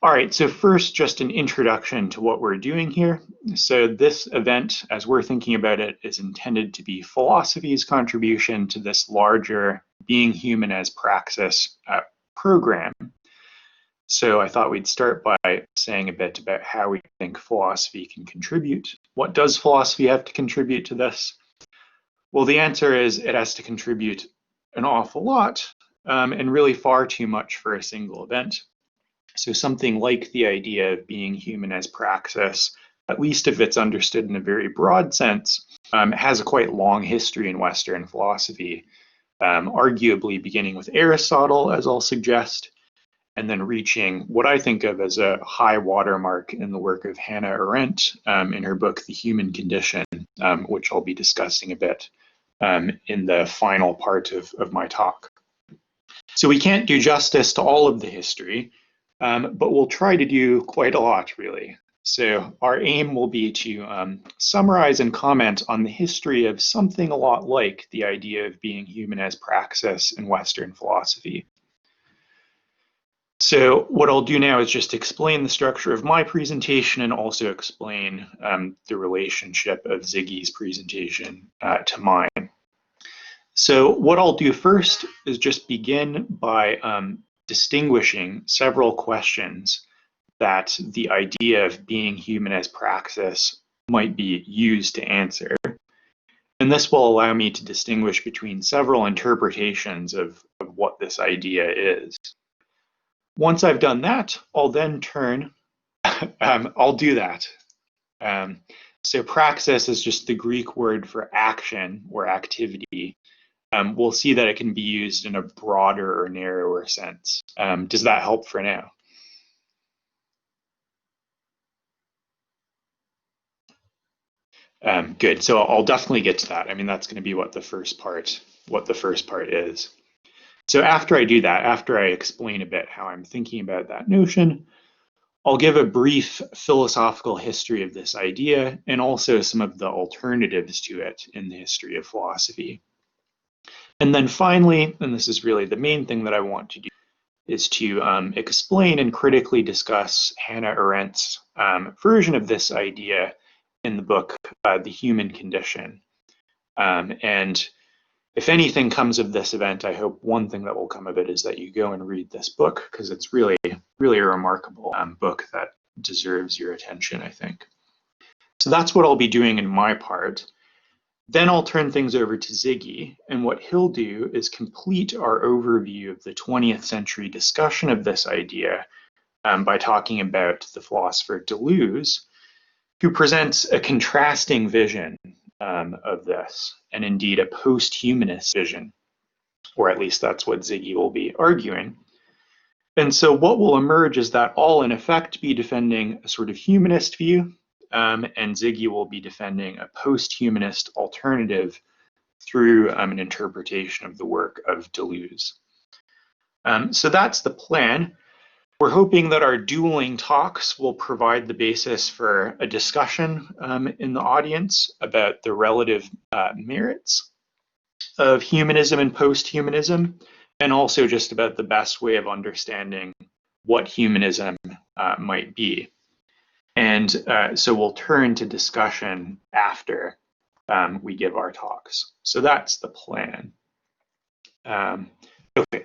All right, so first, just an introduction to what we're doing here. So this event, as we're thinking about it, is intended to be philosophy's contribution to this larger being human as praxis program. So I thought we'd start by saying a bit about how we think philosophy can contribute. What does philosophy have to contribute to this? Well, the answer is it has to contribute an awful lot, and really far too much for a single event. So something like the idea of being human as praxis, at least if it's understood in a very broad sense, has a quite long history in Western philosophy, arguably beginning with Aristotle, as I'll suggest, and then reaching what I think of as a high watermark in the work of Hannah Arendt in her book, The Human Condition, which I'll be discussing a bit in the final part of my talk. So we can't do justice to all of the history, but we'll try to do quite a lot, really. So our aim will be to summarize and comment on the history of something a lot like the idea of being human as praxis in Western philosophy. So what I'll do now is just explain the structure of my presentation and also explain the relationship of Ziggy's presentation to mine. So what I'll do first is just begin by distinguishing several questions that the idea of being human as praxis might be used to answer. And this will allow me to distinguish between several interpretations of what this idea is. Once I've done that, I'll then turn, I'll do that. So praxis is just the Greek word for action or activity. We'll see that it can be used in a broader or narrower sense. Does that help for now? Good. So I'll definitely get to that. I mean, that's going to be what the first part is. So after I do that, after I explain a bit how I'm thinking about that notion, I'll give a brief philosophical history of this idea and also some of the alternatives to it in the history of philosophy. And then finally, and this is really the main thing that I want to do, is to explain and critically discuss Hannah Arendt's version of this idea in the book, The Human Condition. And if anything comes of this event, I hope one thing that will come of it is that you go and read this book, because it's really, really a remarkable book that deserves your attention, I think. So that's what I'll be doing in my part. Then I'll turn things over to Ziggy, and what he'll do is complete our overview of the 20th century discussion of this idea by talking about the philosopher Deleuze, who presents a contrasting vision of this, and indeed a post-humanist vision, or at least that's what Ziggy will be arguing. And so what will emerge is that I'll in effect be defending a sort of humanist view, and Ziggy will be defending a post-humanist alternative through an interpretation of the work of Deleuze. So that's the plan. We're hoping that our dueling talks will provide the basis for a discussion in the audience about the relative merits of humanism and post-humanism, and also just about the best way of understanding what humanism might be. And so we'll turn to discussion after we give our talks. So that's the plan. Okay.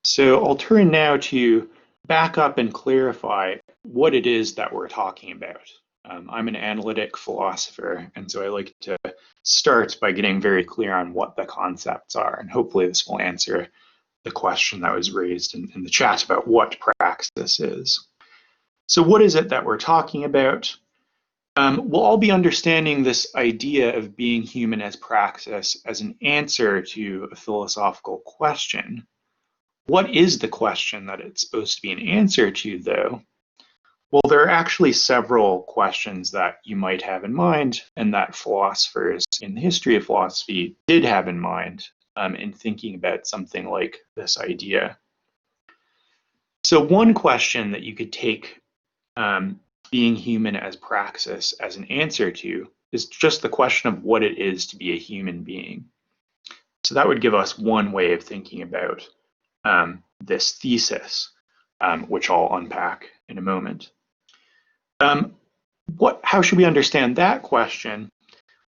So I'll turn now to back up and clarify what it is that we're talking about. I'm an analytic philosopher, and so I like to start by getting very clear on what the concepts are, and hopefully this will answer the question that was raised in the chat about what praxis is. So what is it that we're talking about? We'll all be understanding this idea of being human as praxis as an answer to a philosophical question. What is the question that it's supposed to be an answer to, though? Well, there are actually several questions that you might have in mind, and that philosophers in the history of philosophy did have in mind in thinking about something like this idea. So one question that you could take being human as praxis as an answer to is just the question of what it is to be a human being. So that would give us one way of thinking about this thesis. which I'll unpack in a moment. How should we understand that question?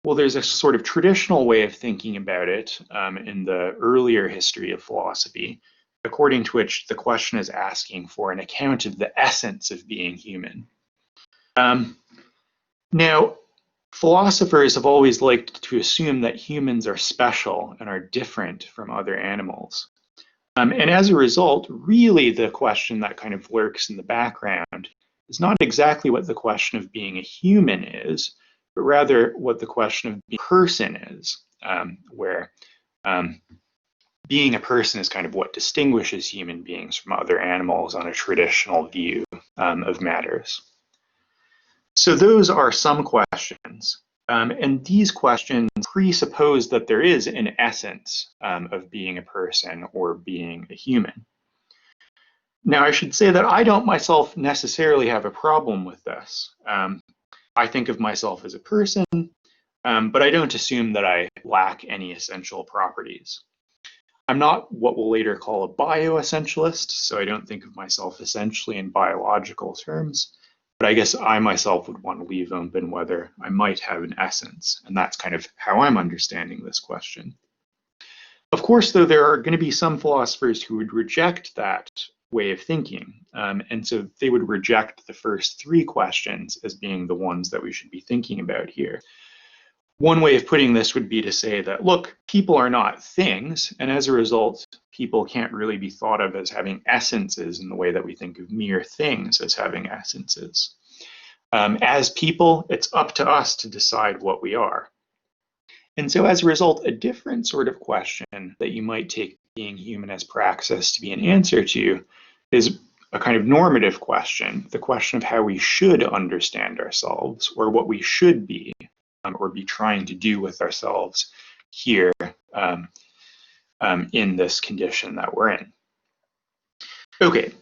Well, there's a sort of traditional way of thinking about it in the earlier history of philosophy, according to which the question is asking for an account of the essence of being human. Now, philosophers have always liked to assume that humans are special and are different from other animals. And as a result, really the question that kind of lurks in the background is not exactly what the question of being a human is, but rather what the question of being a person is, where being a person is kind of what distinguishes human beings from other animals on a traditional view of matters. So those are some questions, and these questions presuppose that there is an essence of being a person or being a human. Now, I should say that I don't myself necessarily have a problem with this. I think of myself as a person, but I don't assume that I lack any essential properties. I'm not what we'll later call a bioessentialist, so I don't think of myself essentially in biological terms, but I guess I myself would want to leave open whether I might have an essence, and that's kind of how I'm understanding this question. Of course, though, there are going to be some philosophers who would reject that way of thinking, and so they would reject the first three questions as being the ones that we should be thinking about here. One way of putting this would be to say that, look, people are not things, and as a result, people can't really be thought of as having essences in the way that we think of mere things as having essences. As people, it's up to us to decide what we are. And so as a result, a different sort of question that you might take being human as praxis to be an answer to is a kind of normative question, the question of how we should understand ourselves or what we should be or be trying to do with ourselves here in this condition that we're in. Okay,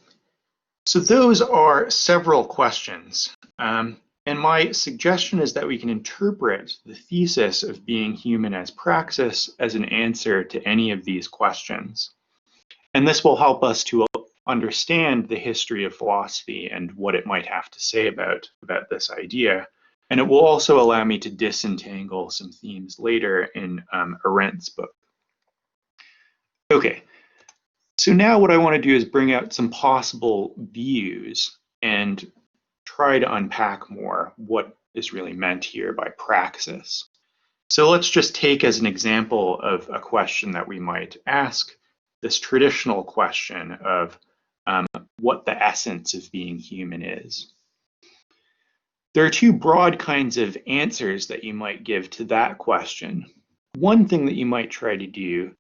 so those are several questions. And my suggestion is that we can interpret the thesis of being human as praxis as an answer to any of these questions. And this will help us to understand the history of philosophy and what it might have to say about this idea. And it will also allow me to disentangle some themes later in Arendt's book. Okay, so now what I want to do is bring out some possible views and try to unpack more what is really meant here by praxis. So let's just take as an example of a question that we might ask, this traditional question of what the essence of being human is. There are two broad kinds of answers that you might give to that question. One thing that you might try to do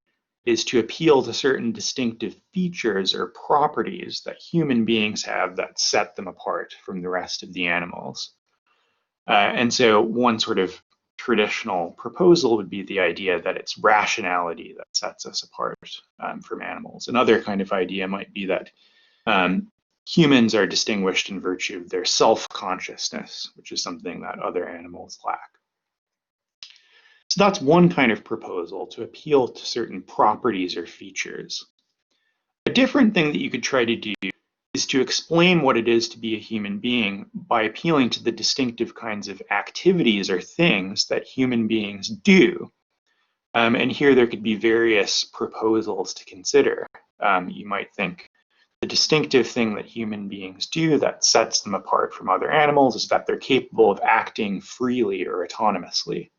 is to appeal to certain distinctive features or properties that human beings have that set them apart from the rest of the animals. And so one sort of traditional proposal would be the idea that it's rationality that sets us apart from animals. Another kind of idea might be that humans are distinguished in virtue of their self-consciousness, which is something that other animals lack. So that's one kind of proposal, to appeal to certain properties or features. A different thing that you could try to do is to explain what it is to be a human being by appealing to the distinctive kinds of activities or things that human beings do. And here there could be various proposals to consider. You might think the distinctive thing that human beings do that sets them apart from other animals is that they're capable of acting freely or autonomously.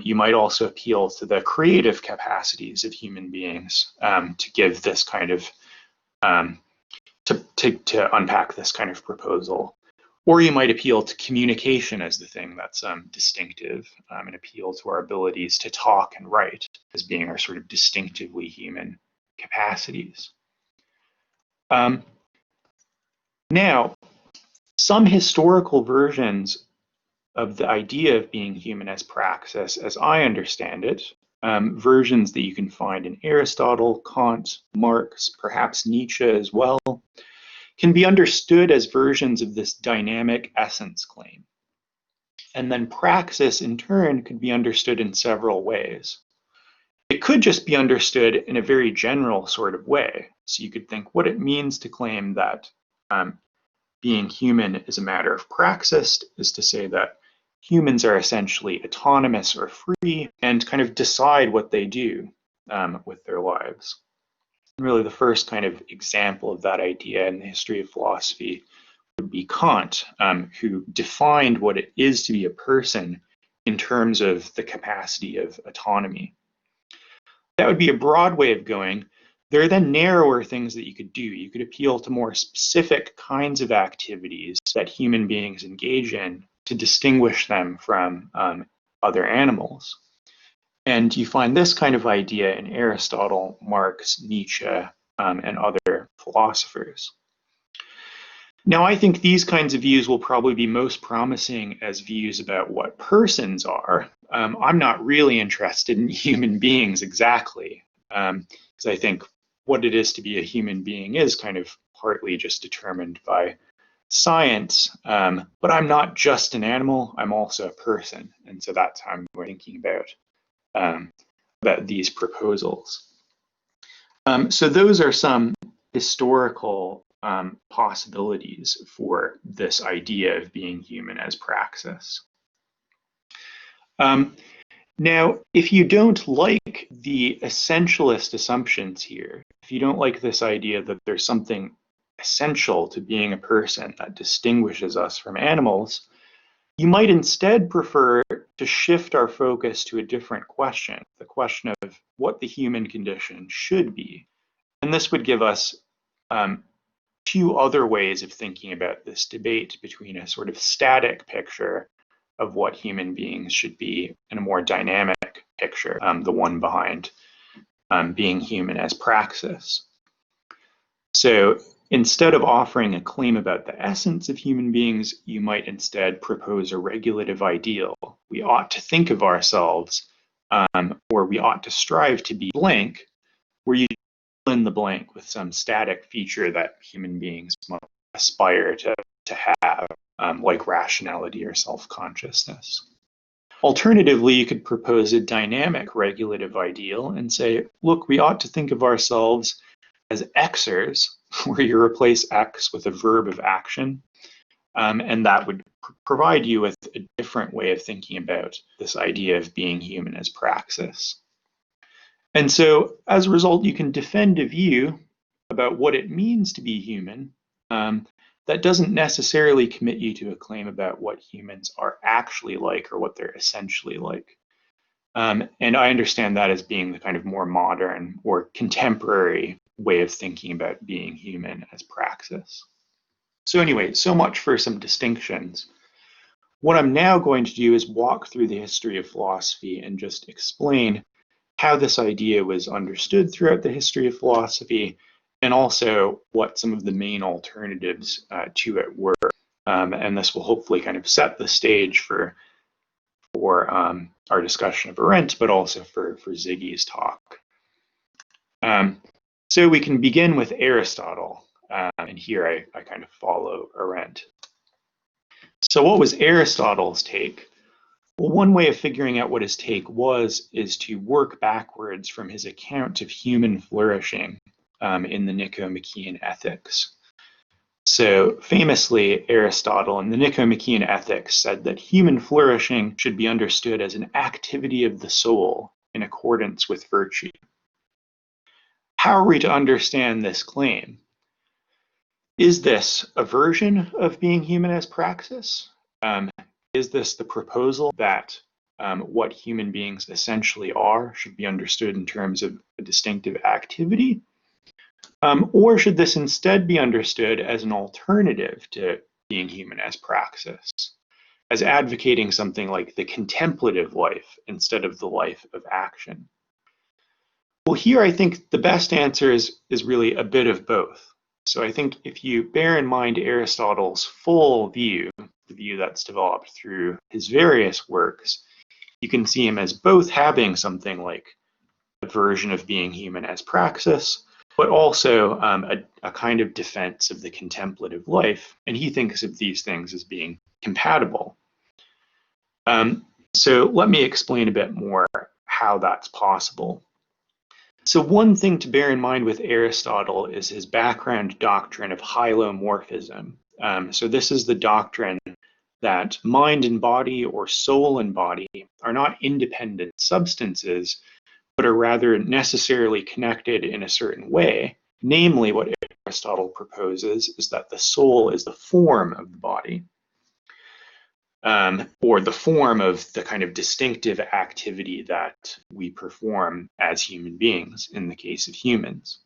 You might also appeal to the creative capacities of human beings to give this kind of, to unpack this kind of proposal. Or you might appeal to communication as the thing that's distinctive and appeal to our abilities to talk and write as being our sort of distinctively human capacities. Now, some historical versions of the idea of being human as praxis, as I understand it, versions that you can find in Aristotle, Kant, Marx, perhaps Nietzsche as well, can be understood as versions of this dynamic essence claim. And then praxis, in turn, could be understood in several ways. It could just be understood in a very general sort of way. So you could think what it means to claim that being human is a matter of praxis is to say that humans are essentially autonomous or free and kind of decide what they do with their lives. And really, the first kind of example of that idea in the history of philosophy would be Kant, who defined what it is to be a person in terms of the capacity of autonomy. That would be a broad way of going. There are then narrower things that you could do. You could appeal to more specific kinds of activities that human beings engage in to distinguish them from other animals. And you find this kind of idea in Aristotle, Marx, Nietzsche, and other philosophers. Now, I think these kinds of views will probably be most promising as views about what persons are. I'm not really interested in human beings exactly, because I think what it is to be a human being is kind of partly just determined by science. But I'm not just an animal, I'm also a person. And so that's how I'm thinking about these proposals. So those are some historical possibilities for this idea of being human as praxis. Now, if you don't like the essentialist assumptions here, if you don't like this idea that there's something essential to being a person that distinguishes us from animals, you might instead prefer to shift our focus to a different question, the question of what the human condition should be. And this would give us two other ways of thinking about this debate between a sort of static picture of what human beings should be and a more dynamic picture, the one behind being human as praxis. So instead of offering a claim about the essence of human beings, you might instead propose a regulative ideal. We ought to think of ourselves, or we ought to strive to be blank, where you fill in the blank with some static feature that human beings must aspire to have, like rationality or self-consciousness. Alternatively, you could propose a dynamic regulative ideal and say, look, we ought to think of ourselves as Xers, where you replace X with a verb of action, and that would provide you with a different way of thinking about this idea of being human as praxis. And so, as a result, you can defend a view about what it means to be human that doesn't necessarily commit you to a claim about what humans are actually like or what they're essentially like. And I understand that as being the kind of more modern or contemporary way of thinking about being human as praxis. So anyway, so much for some distinctions. What I'm now going to do is walk through the history of philosophy and just explain how this idea was understood throughout the history of philosophy, and also what some of the main alternatives to it were. And this will hopefully kind of set the stage for our discussion of Arendt, but also for Ziggy's talk. So we can begin with Aristotle, and here I kind of follow Arendt. So what was Aristotle's take? Well, one way of figuring out what his take was is to work backwards from his account of human flourishing in the Nicomachean Ethics. So famously, Aristotle in the Nicomachean Ethics said that human flourishing should be understood as an activity of the soul in accordance with virtue. How are we to understand this claim? Is this a version of being human as praxis? Is this the proposal that what human beings essentially are should be understood in terms of a distinctive activity? Or should this instead be understood as an alternative to being human as praxis, as advocating something like the contemplative life instead of the life of action? Well, here I think the best answer is really a bit of both. So I think if you bear in mind Aristotle's full view, the view that's developed through his various works, you can see him as both having something like a version of being human as praxis, but also a kind of defense of the contemplative life. And he thinks of these things as being compatible. So let me explain a bit more how that's possible. So one thing to bear in mind with Aristotle is his background doctrine of hylomorphism. So this is the doctrine that mind and body, or soul and body, are not independent substances, but are rather necessarily connected in a certain way. Namely, what Aristotle proposes is that the soul is the form of the body, or the form of the kind of distinctive activity that we perform as human beings in the case of humans.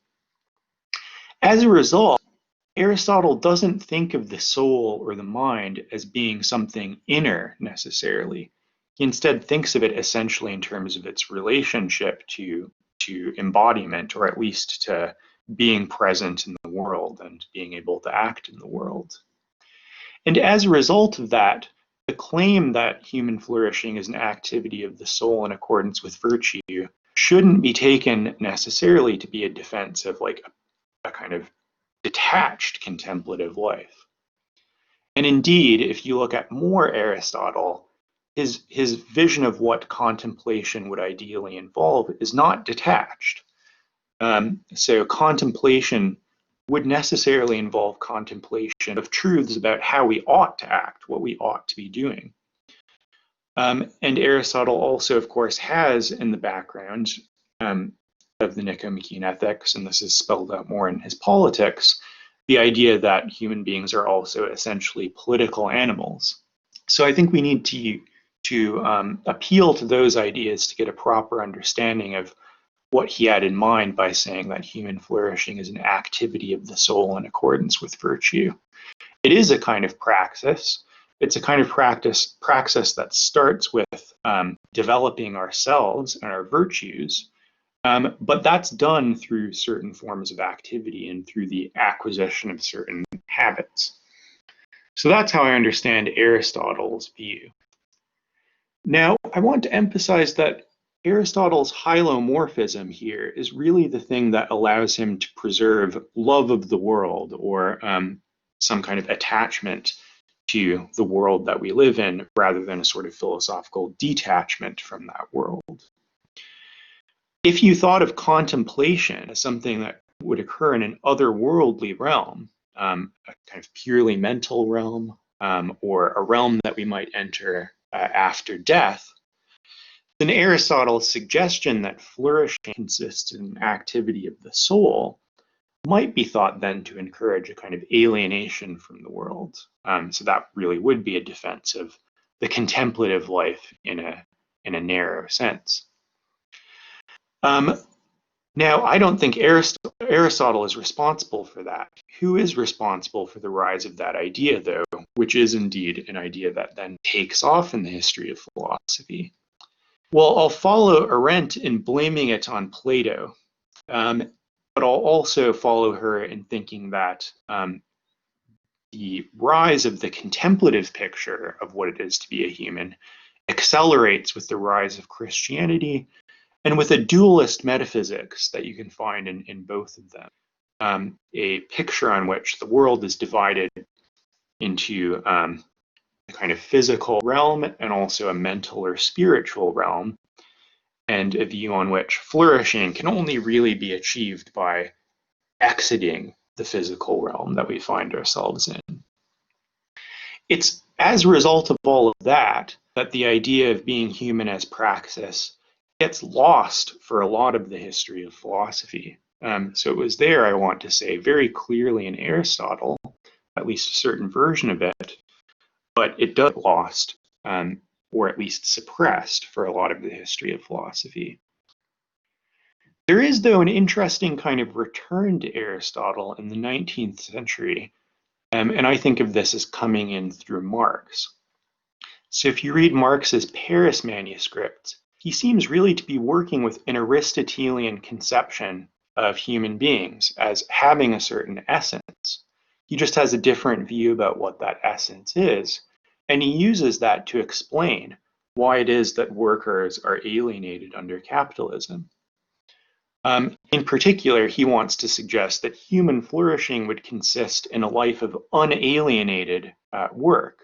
As a result, Aristotle doesn't think of the soul or the mind as being something inner necessarily. He instead thinks of it essentially in terms of its relationship to embodiment, or at least to being present in the world and being able to act in the world. And as a result of that, the claim that human flourishing is an activity of the soul in accordance with virtue shouldn't be taken necessarily to be a defense of like a kind of detached contemplative life. And indeed, if you look at more Aristotle, his vision of what contemplation would ideally involve is not detached. So contemplation would necessarily involve contemplation of truths about how we ought to act, what we ought to be doing. And Aristotle also, of course, has in the background of the Nicomachean Ethics, and this is spelled out more in his Politics, the idea that human beings are also essentially political animals. So I think we need to appeal to those ideas to get a proper understanding of what he had in mind by saying that human flourishing is an activity of the soul in accordance with virtue. It is a kind of praxis. It's a kind of praxis that starts with developing ourselves and our virtues, but that's done through certain forms of activity and through the acquisition of certain habits. So that's how I understand Aristotle's view. Now, I want to emphasize that Aristotle's hylomorphism here is really the thing that allows him to preserve love of the world, or some kind of attachment to the world that we live in, rather than a sort of philosophical detachment from that world. If you thought of contemplation as something that would occur in an otherworldly realm, a kind of purely mental realm, or a realm that we might enter after death, then Aristotle's suggestion that flourishing consists in an activity of the soul might be thought then to encourage a kind of alienation from the world. So that really would be a defense of the contemplative life in a narrow sense. Now, I don't think Aristotle is responsible for that. Who is responsible for the rise of that idea, though, which is indeed an idea that then takes off in the history of philosophy? Well, I'll follow Arendt in blaming it on Plato, but I'll also follow her in thinking that the rise of the contemplative picture of what it is to be a human accelerates with the rise of Christianity and with a dualist metaphysics that you can find in both of them. A picture on which the world is divided into a kind of physical realm and also a mental or spiritual realm, and a view on which flourishing can only really be achieved by exiting the physical realm that we find ourselves in. It's as a result of all of that that the idea of being human as praxis gets lost for a lot of the history of philosophy. So it was there, I want to say, very clearly in Aristotle, at least a certain version of it, but it does get lost, or at least suppressed, for a lot of the history of philosophy. There is, though, an interesting kind of return to Aristotle in the 19th century, and I think of this as coming in through Marx. So if you read Marx's Paris manuscript, he seems really to be working with an Aristotelian conception of human beings as having a certain essence. He just has a different view about what that essence is, and he uses that to explain why it is that workers are alienated under capitalism. In particular, he wants to suggest that human flourishing would consist in a life of unalienated work.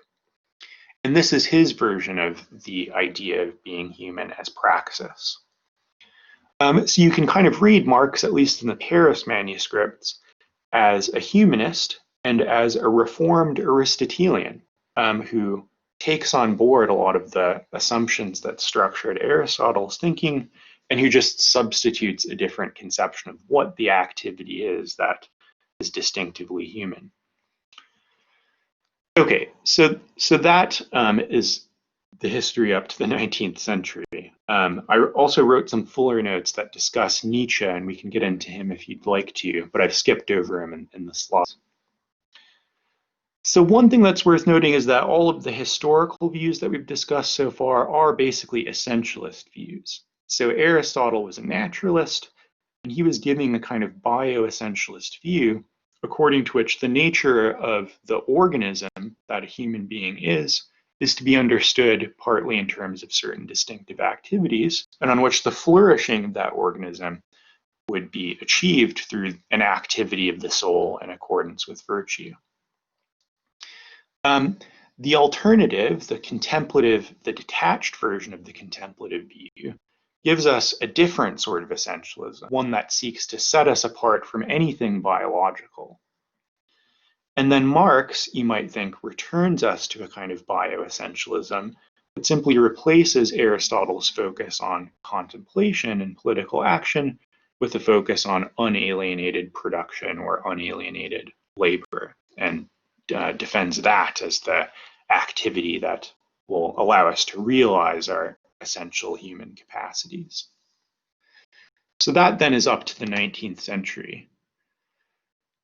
And this is his version of the idea of being human as praxis. So you can kind of read Marx, at least in the Paris manuscripts, as a humanist and as a reformed Aristotelian who takes on board a lot of the assumptions that structured Aristotle's thinking and who just substitutes a different conception of what the activity is that is distinctively human. Okay, so that is the history up to the 19th century. I also wrote some fuller notes that discuss Nietzsche, and we can get into him if you'd like to, but I've skipped over him in the slides. So one thing that's worth noting is that all of the historical views that we've discussed so far are basically essentialist views. So Aristotle was a naturalist, and he was giving a kind of bioessentialist view according to which the nature of the organism that a human being is to be understood partly in terms of certain distinctive activities, and on which the flourishing of that organism would be achieved through an activity of the soul in accordance with virtue. The alternative, the contemplative, the detached version of the contemplative view, gives us a different sort of essentialism, one that seeks to set us apart from anything biological. And then Marx, you might think, returns us to a kind of bioessentialism that simply replaces Aristotle's focus on contemplation and political action with a focus on unalienated production or unalienated labor, and defends that as the activity that will allow us to realize our essential human capacities. So that then is up to the 19th century.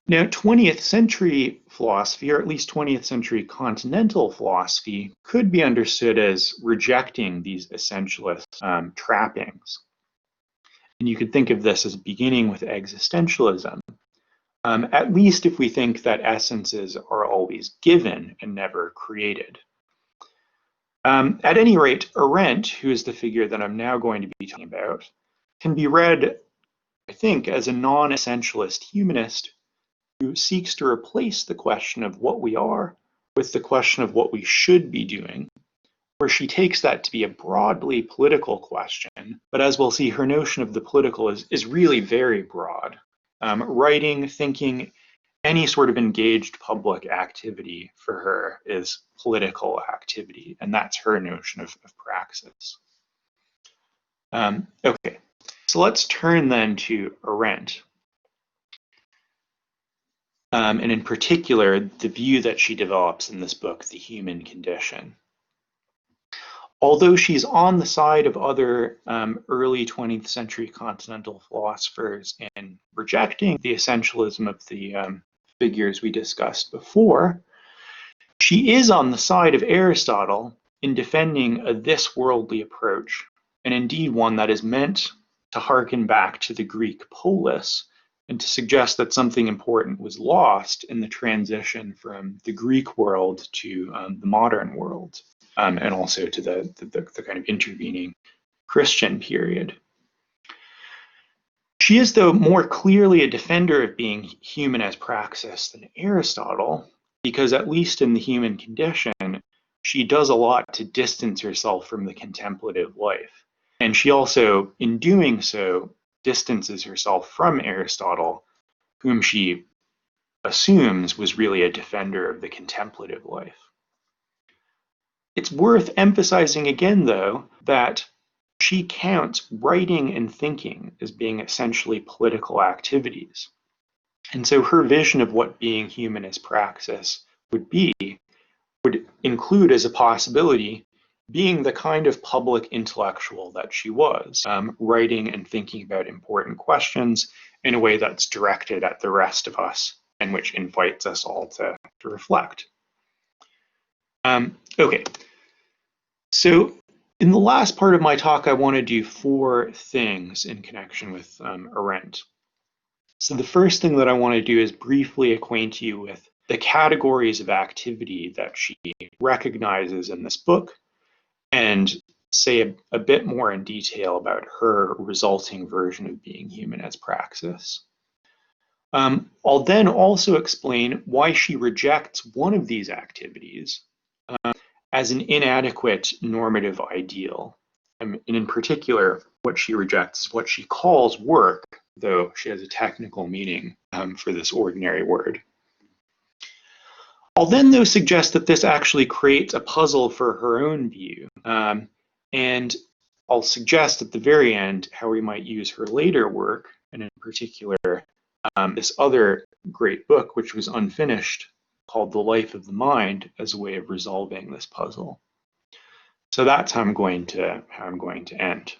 Now, 20th century philosophy, or at least 20th century continental philosophy, could be understood as rejecting these essentialist trappings. And you could think of this as beginning with existentialism, at least if we think that essences are always given and never created. At any rate, Arendt, who is the figure that I'm now going to be talking about, can be read, I think, as a non-essentialist humanist who seeks to replace the question of what we are with the question of what we should be doing, where she takes that to be a broadly political question. But as we'll see, her notion of the political is really very broad. Writing, thinking, any sort of engaged public activity for her is political activity, and that's her notion of praxis. Okay, so let's turn then to Arendt. And in particular, the view that she develops in this book, The Human Condition. Although she's on the side of other early 20th century continental philosophers in rejecting the essentialism of the figures we discussed before, she is on the side of Aristotle in defending a this-worldly approach, and indeed one that is meant to harken back to the Greek polis and to suggest that something important was lost in the transition from the Greek world to the modern world, and also to the kind of intervening Christian period. She is, though, more clearly a defender of being human as praxis than Aristotle, because at least in The Human Condition, she does a lot to distance herself from the contemplative life. And she also, in doing so, distances herself from Aristotle, whom she assumes was really a defender of the contemplative life. It's worth emphasizing again, though, that she counts writing and thinking as being essentially political activities. And so her vision of what being human as praxis would include as a possibility being the kind of public intellectual that she was, writing and thinking about important questions in a way that's directed at the rest of us and which invites us all to reflect. Okay, so in the last part of my talk, I want to do 4 things in connection with Arendt. So the first thing that I want to do is briefly acquaint you with the categories of activity that she recognizes in this book, and say a bit more in detail about her resulting version of being human as praxis. I'll then also explain why she rejects one of these activities as an inadequate normative ideal, and in particular, what she rejects is what she calls work, though she has a technical meaning for this ordinary word. I'll then, though, suggest that this actually creates a puzzle for her own view. And I'll suggest at the very end how we might use her later work, and in particular, this other great book, which was unfinished, called The Life of the Mind, as a way of resolving this puzzle. So that's how I'm going to end.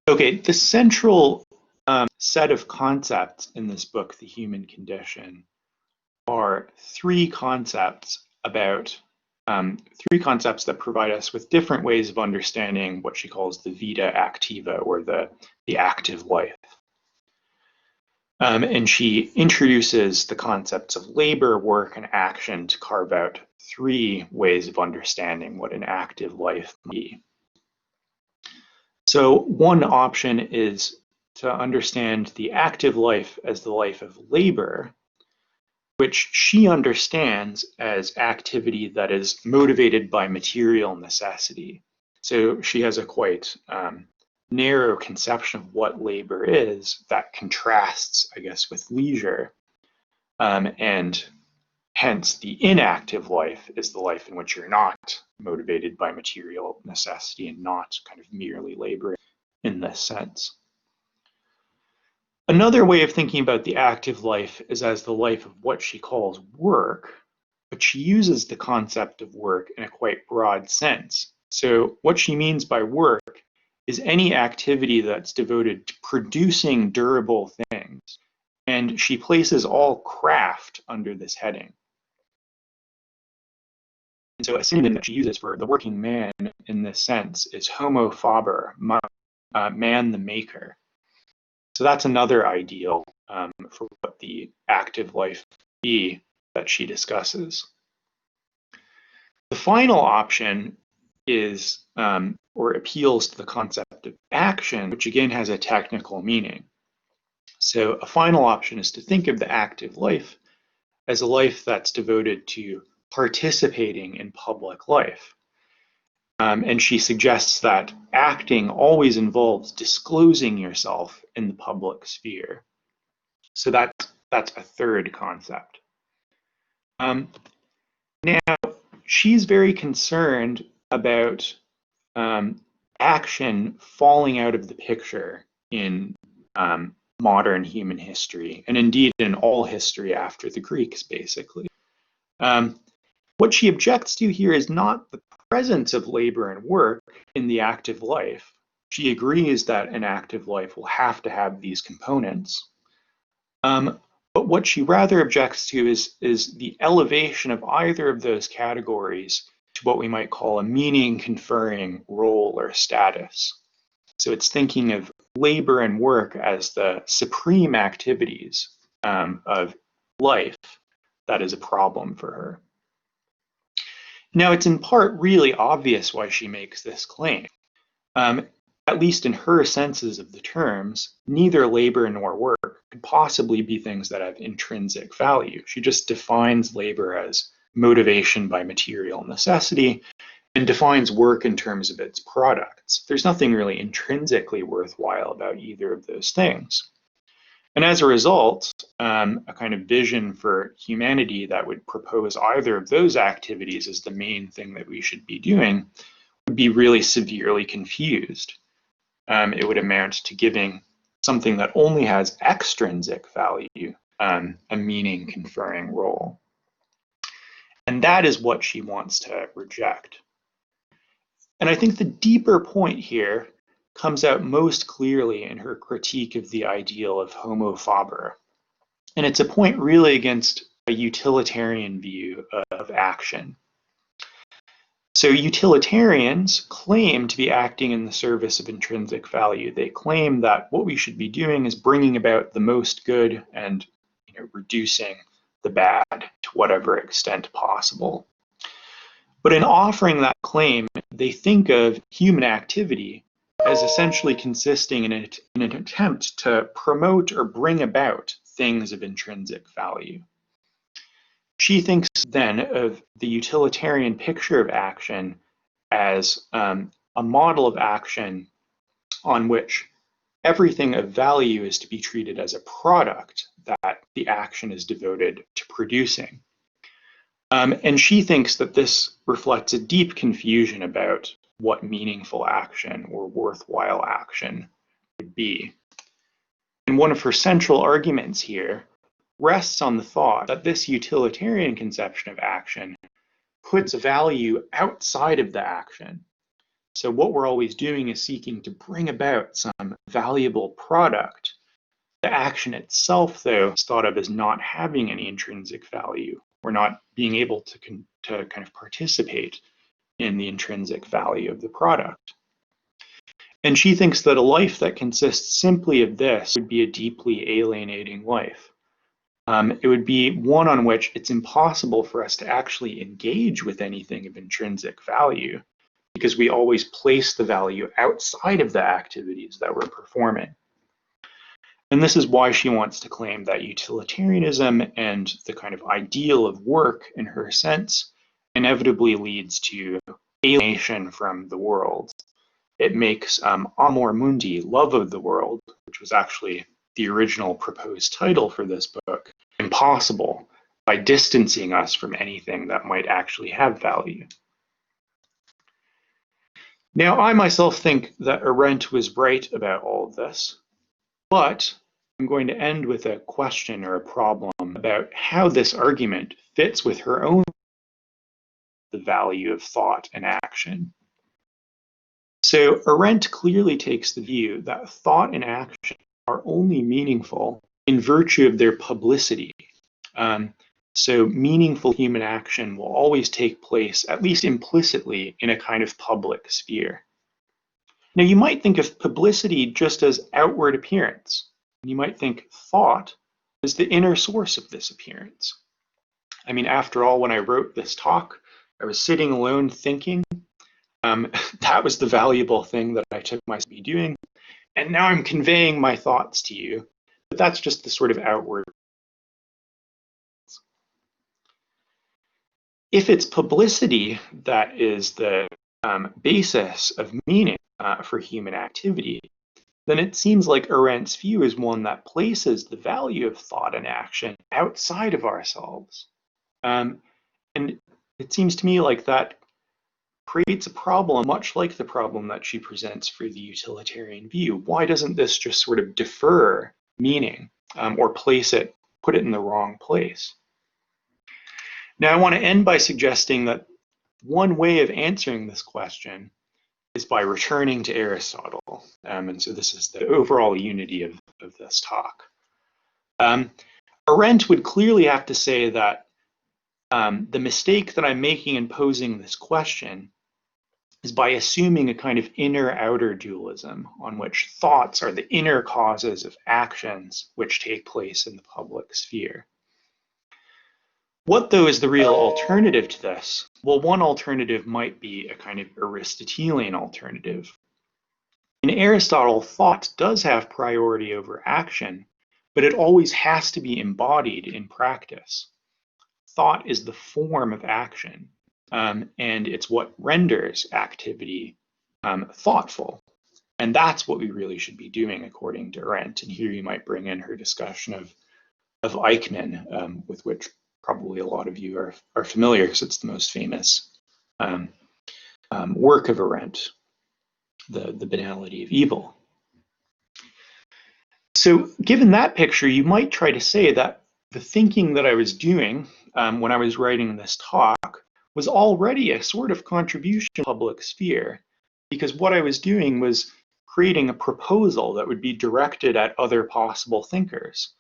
Okay, the central set of concepts in this book, The Human Condition, are three concepts that provide us with different ways of understanding what she calls the vita activa, or the active life. And she introduces the concepts of labor, work, and action to carve out three ways of understanding what an active life may be. So one option is to understand the active life as the life of labor, which she understands as activity that is motivated by material necessity. So she has a quite narrow conception of what labor is that contrasts, I guess, with leisure. And hence, the inactive life is the life in which you're not motivated by material necessity and not kind of merely laboring in this sense. Another way of thinking about the active life is as the life of what she calls work, but she uses the concept of work in a quite broad sense. So what she means by work is any activity that's devoted to producing durable things, and she places all craft under this heading. And so a synonym that she uses for the working man in this sense is homo faber, man the maker. So that's another ideal for what the active life be that she discusses. The final option is, or appeals to the concept of action, which again has a technical meaning. So a final option is to think of the active life as a life that's devoted to participating in public life. And she suggests that acting always involves disclosing yourself in the public sphere. So that's a third concept. Now, she's very concerned about action falling out of the picture in modern human history, and indeed in all history after the Greeks, basically. What she objects to here is not the presence of labor and work in the active life. She agrees that an active life will have to have these components. But what she rather objects to is the elevation of either of those categories to what we might call a meaning-conferring role or status. So it's thinking of labor and work as the supreme activities of life that is a problem for her. Now, it's in part really obvious why she makes this claim. At least in her senses of the terms, neither labor nor work could possibly be things that have intrinsic value. She just defines labor as motivation by material necessity and defines work in terms of its products. There's nothing really intrinsically worthwhile about either of those things. And as a result, a kind of vision for humanity that would propose either of those activities as the main thing that we should be doing would be really severely confused. It would amount to giving something that only has extrinsic value a meaning-conferring role. And that is what she wants to reject. And I think the deeper point here comes out most clearly in her critique of the ideal of homo faber. And it's a point really against a utilitarian view of action. So utilitarians claim to be acting in the service of intrinsic value. They claim that what we should be doing is bringing about the most good and reducing the bad to whatever extent possible. But in offering that claim, they think of human activity as essentially consisting in an attempt to promote or bring about things of intrinsic value. She thinks then of the utilitarian picture of action as a model of action on which everything of value is to be treated as a product that the action is devoted to producing. And she thinks that this reflects a deep confusion about what meaningful action or worthwhile action would be. And one of her central arguments here rests on the thought that this utilitarian conception of action puts value outside of the action. So what we're always doing is seeking to bring about some valuable product. The action itself, though, is thought of as not having any intrinsic value, or not being able to kind of participate in the intrinsic value of the product. And she thinks that a life that consists simply of this would be a deeply alienating life. It would be one on which it's impossible for us to actually engage with anything of intrinsic value, because we always place the value outside of the activities that we're performing. And this is why she wants to claim that utilitarianism and the kind of ideal of work, in her sense, inevitably leads to alienation from the world. It makes amor mundi, love of the world, which was actually the original proposed title for this book, impossible by distancing us from anything that might actually have value. Now, I myself think that Arendt was right about all of this, but I'm going to end with a question or a problem about how this argument fits with her own the value of thought and action. So Arendt clearly takes the view that thought and action are only meaningful in virtue of their publicity. So meaningful human action will always take place, at least implicitly, in a kind of public sphere. Now, you might think of publicity just as outward appearance. You might think thought is the inner source of this appearance. I mean, after all, when I wrote this talk, I was sitting alone thinking. That was the valuable thing that I took myself to be doing. And now I'm conveying my thoughts to you. But that's just the sort of outward. If it's publicity that is the basis of meaning for human activity, then it seems like Arendt's view is one that places the value of thought and action outside of ourselves. And it seems to me like that creates a problem, much like the problem that she presents for the utilitarian view. Why doesn't this just sort of defer meaning or put it in the wrong place? Now, I want to end by suggesting that one way of answering this question is by returning to Aristotle. And so this is the overall unity of this talk. Arendt would clearly have to say that the mistake that I'm making in posing this question is by assuming a kind of inner-outer dualism on which thoughts are the inner causes of actions which take place in the public sphere. What, though, is the real alternative to this? Well, one alternative might be a kind of Aristotelian alternative. In Aristotle, thought does have priority over action, but it always has to be embodied in practice. Thought is the form of action, and it's what renders activity thoughtful. And that's what we really should be doing, according to Arendt. And here you might bring in her discussion of Eichmann, with which probably a lot of you are familiar because it's the most famous work of Arendt, the banality of evil. So given that picture, you might try to say that the thinking that I was doing when I was writing this talk was already a sort of contribution to the public sphere, because what I was doing was creating a proposal that would be directed at other possible thinkers.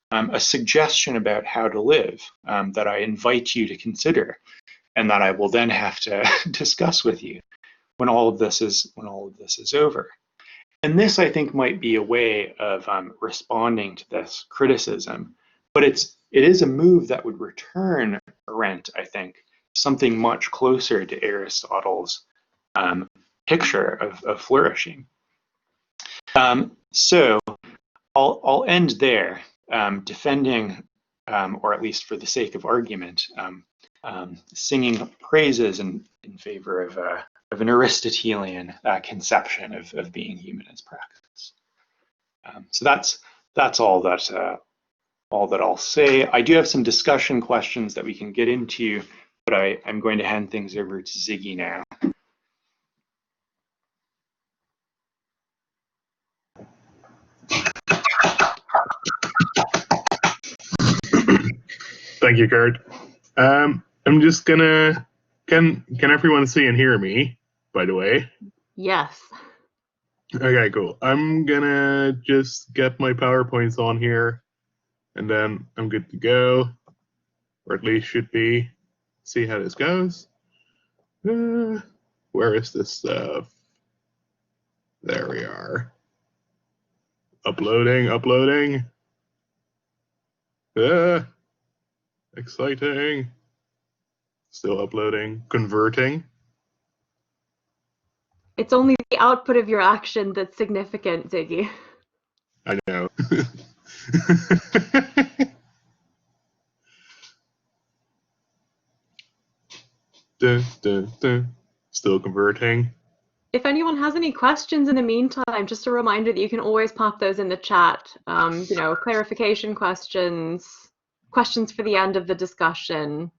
A suggestion about how to live that I invite you to consider, and that I will then have to discuss with you when all of this is over. And this, I think, might be a way of responding to this criticism, but it is a move that would return Arendt, I think, something much closer to Aristotle's picture of flourishing. So I'll end there. Defending, or at least for the sake of argument, singing praises in favor of an Aristotelian conception of being human as practice. So that's all that I'll say. I do have some discussion questions that we can get into, but I'm going to hand things over to Ziggy now. Thank you, Kurt. I'm just gonna. Can everyone see and hear me? By the way. Yes. Okay, cool. I'm gonna just get my PowerPoints on here, and then I'm good to go, or at least should be. See how this goes. Where is this stuff? There we are. Uploading. Exciting. Still uploading. Converting. It's only the output of your action that's significant, Ziggy. I know. Still converting. If anyone has any questions in the meantime, just a reminder that you can always pop those in the chat. Clarification questions, questions for the end of the discussion.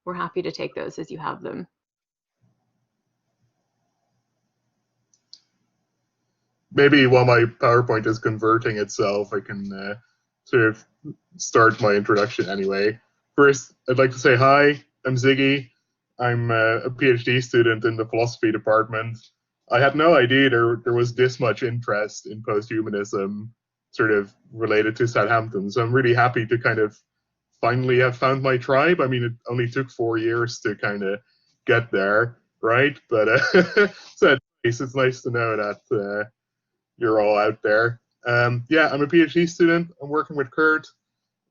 We're happy to take those as you have them. Maybe while my PowerPoint is converting itself, I can sort of start my introduction anyway. First, I'd like to say hi, I'm Ziggy. I'm a PhD student in the philosophy department. I had no idea there was this much interest in posthumanism sort of related to Southampton. So I'm really happy to kind of finally have found my tribe. I mean, it only took 4 years to kind of get there, right? But so it's nice to know that you're all out there. Yeah, I'm a PhD student. I'm working with Kurt.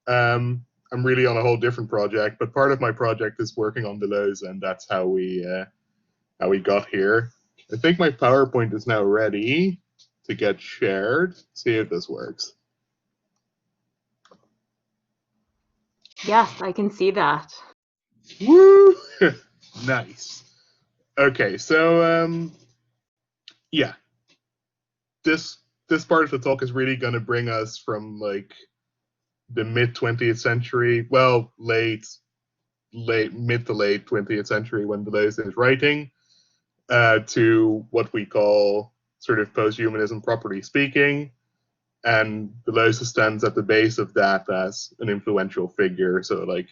I'm really on a whole different project, but part of my project is working on Deleuze, and that's how we got here. I think my PowerPoint is now ready to get shared. See if this works. Yes, I can see that. Woo! Nice. Okay, so yeah. This part of the talk is really going to bring us from like the mid 20th century, well, mid to late 20th century when Deleuze is writing, to what we call sort of posthumanism, properly speaking, and Deleuze stands at the base of that as an influential figure. So, like,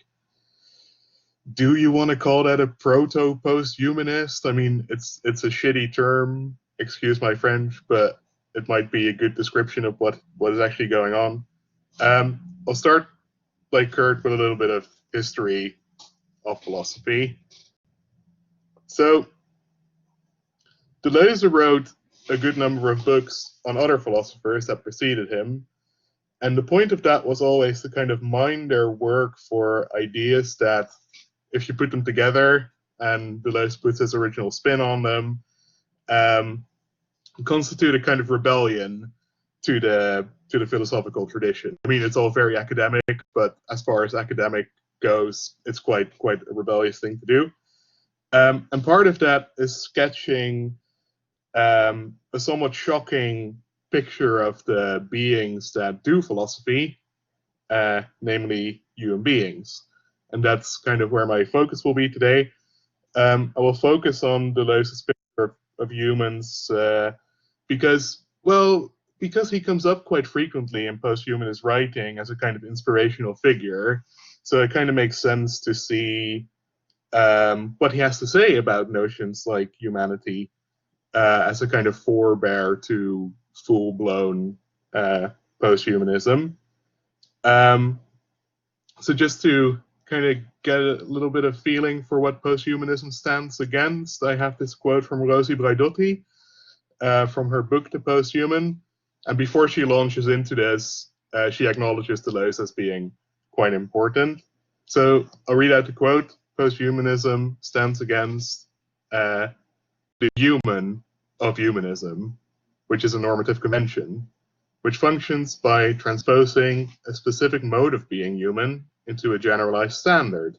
do you want to call that a proto-posthumanist? I mean, it's a shitty term. Excuse my French, but it might be a good description of what is actually going on. I'll start, like Kurt, with a little bit of history of philosophy. So, Deleuze wrote a good number of books on other philosophers that preceded him, and the point of that was always to kind of mine their work for ideas that, if you put them together, and Deleuze puts his original spin on them, constitute a kind of rebellion to the philosophical tradition. I mean, it's all very academic, but as far as academic goes, it's quite a rebellious thing to do. And part of that is sketching a somewhat shocking picture of the beings that do philosophy, namely human beings. And that's kind of where my focus will be today. I will focus on Deleuze's picture of humans because he comes up quite frequently in posthumanist writing as a kind of inspirational figure. So it kind of makes sense to see what he has to say about notions like humanity as a kind of forebear to full-blown posthumanism. So just to kind of get a little bit of feeling for what posthumanism stands against, I have this quote from Rosi Braidotti from her book, The Posthuman. And before she launches into this, she acknowledges Deleuze as being quite important. So I'll read out the quote. Posthumanism stands against the human of humanism, which is a normative convention, which functions by transposing a specific mode of being human into a generalized standard,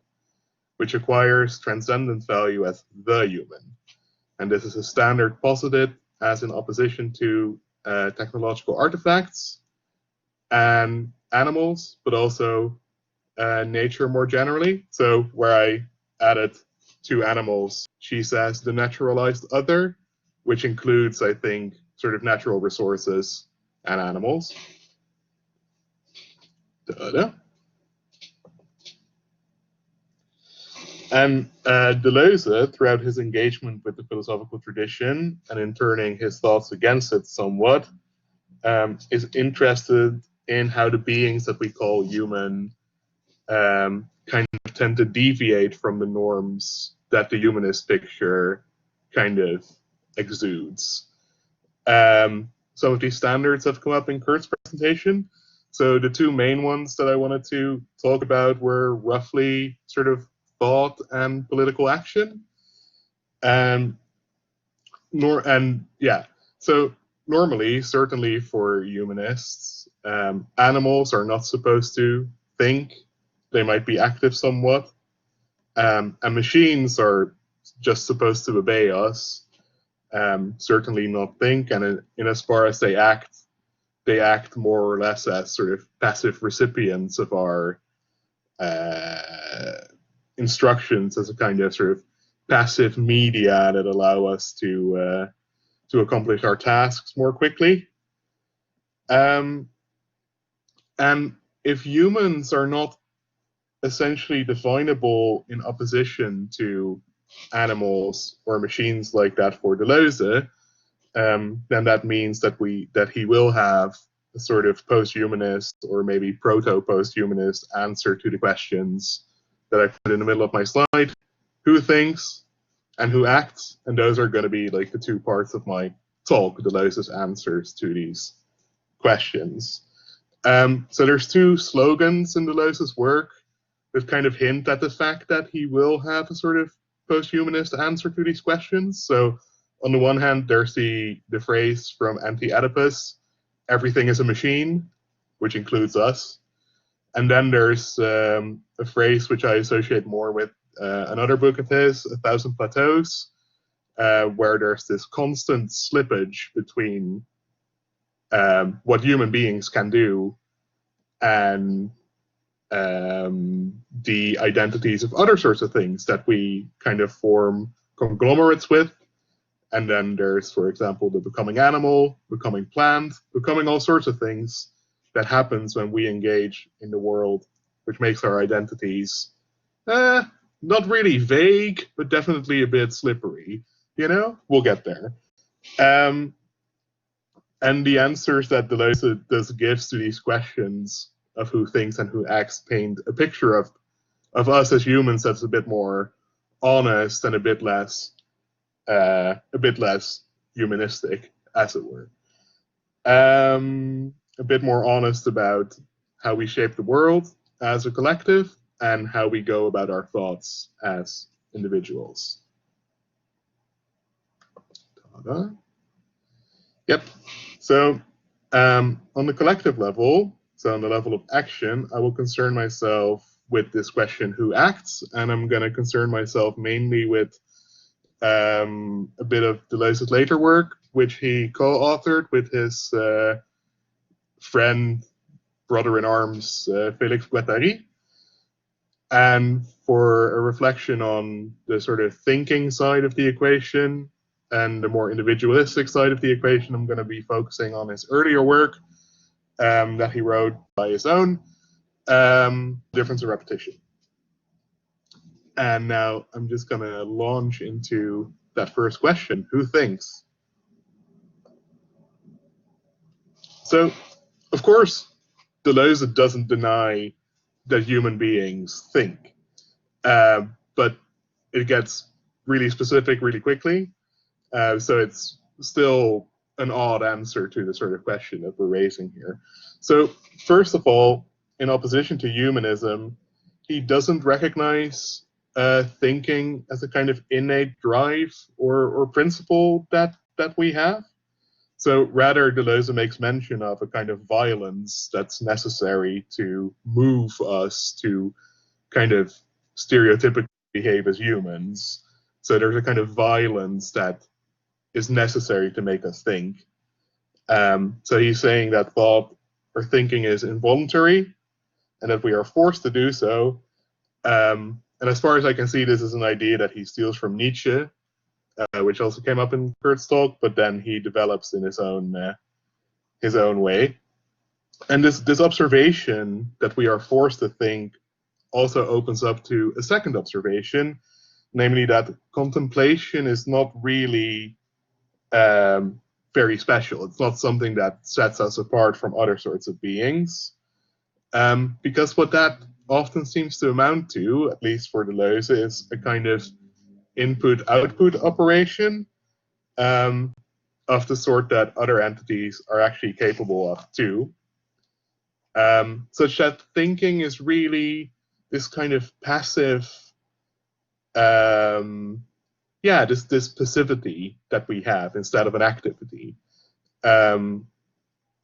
which acquires transcendent value as the human. and this is a standard posited as in opposition to technological artifacts and animals, but also nature more generally. So where I added two animals, she says the naturalized other, which includes, I think, sort of natural resources and animals. And Deleuze, throughout his engagement with the philosophical tradition and in turning his thoughts against it somewhat, is interested in how the beings that we call human kind of tend to deviate from the norms that the humanist picture kind of exudes. Some of these standards have come up in Kurt's presentation. So the two main ones that I wanted to talk about were roughly sort of thought and political action. So normally, certainly for humanists, animals are not supposed to think. They might be active somewhat. And machines are just supposed to obey us, certainly not think. And in as far as they act more or less as sort of passive recipients of our instructions, as a kind of sort of passive media that allow us to accomplish our tasks more quickly. And if humans are not essentially definable in opposition to animals or machines like that for Deleuze, then that means that he will have a sort of post-humanist or maybe proto-post-humanist answer to the questions that I put in the middle of my slide. Who thinks and who acts? And those are going to be like the two parts of my talk, Deleuze's answers to these questions. So there's two slogans in Deleuze's work that kind of hint at the fact that he will have a sort of post-humanist answer to these questions. So on the one hand, there's the phrase from Anti-Oedipus, everything is a machine, which includes us. And then there's a phrase which I associate more with another book of his, 1,000 Plateaus, where there's this constant slippage between what human beings can do and the identities of other sorts of things that we kind of form conglomerates with. And then there's, for example, the becoming animal, becoming plant, becoming all sorts of things that happens when we engage in the world, which makes our identities not really vague, but definitely a bit slippery. You know, we'll get there. And the answers that Deleuze gives to these questions of who thinks and who acts paint a picture of us as humans that's a bit more honest and a bit less humanistic, as it were. A bit more honest about how we shape the world as a collective and how we go about our thoughts as individuals. Ta-da. Yep. So on the collective level, so on the level of action, I will concern myself with this question, who acts? And I'm going to concern myself mainly with a bit of Deleuze's later work, which he co-authored with his friend, brother-in-arms, Félix Guattari. And for a reflection on the sort of thinking side of the equation and the more individualistic side of the equation, I'm going to be focusing on his earlier work that he wrote by his own, Difference of Repetition. And now I'm just going to launch into that first question, who thinks? So, of course, Deleuze doesn't deny that human beings think, but it gets really specific really quickly. So it's still an odd answer to the sort of question that we're raising here. So first of all, in opposition to humanism, he doesn't recognize thinking as a kind of innate drive or principle that we have. So rather, Deleuze makes mention of a kind of violence that's necessary to move us to kind of stereotypically behave as humans. So there's a kind of violence that is necessary to make us think. So he's saying that thought or thinking is involuntary, and that we are forced to do so. And as far as I can see, this is an idea that he steals from Nietzsche, which also came up in Kurt's talk, but then he develops in his own way. And this observation that we are forced to think also opens up to a second observation, namely that contemplation is not really very special. It's not something that sets us apart from other sorts of beings, because what that often seems to amount to, at least for Deleuze, is a kind of input-output operation of the sort that other entities are actually capable of too, such that thinking is really this kind of passive, this passivity that we have instead of an activity,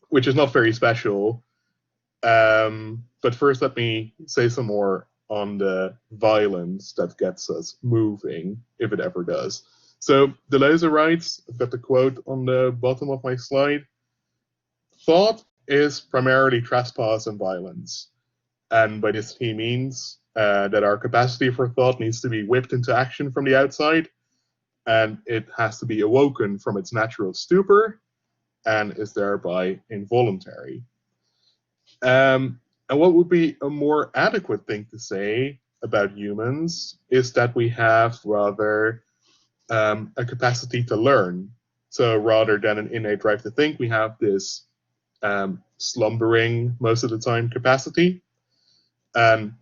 which is not very special. But first, let me say some more on the violence that gets us moving, if it ever does. So Deleuze writes, I've got the quote on the bottom of my slide, "Thought is primarily trespass and violence." And by this he means that our capacity for thought needs to be whipped into action from the outside, and it has to be awoken from its natural stupor, and is thereby involuntary. And what would be a more adequate thing to say about humans is that we have rather a capacity to learn. So rather than an innate drive to think, we have this slumbering, most of the time, capacity. And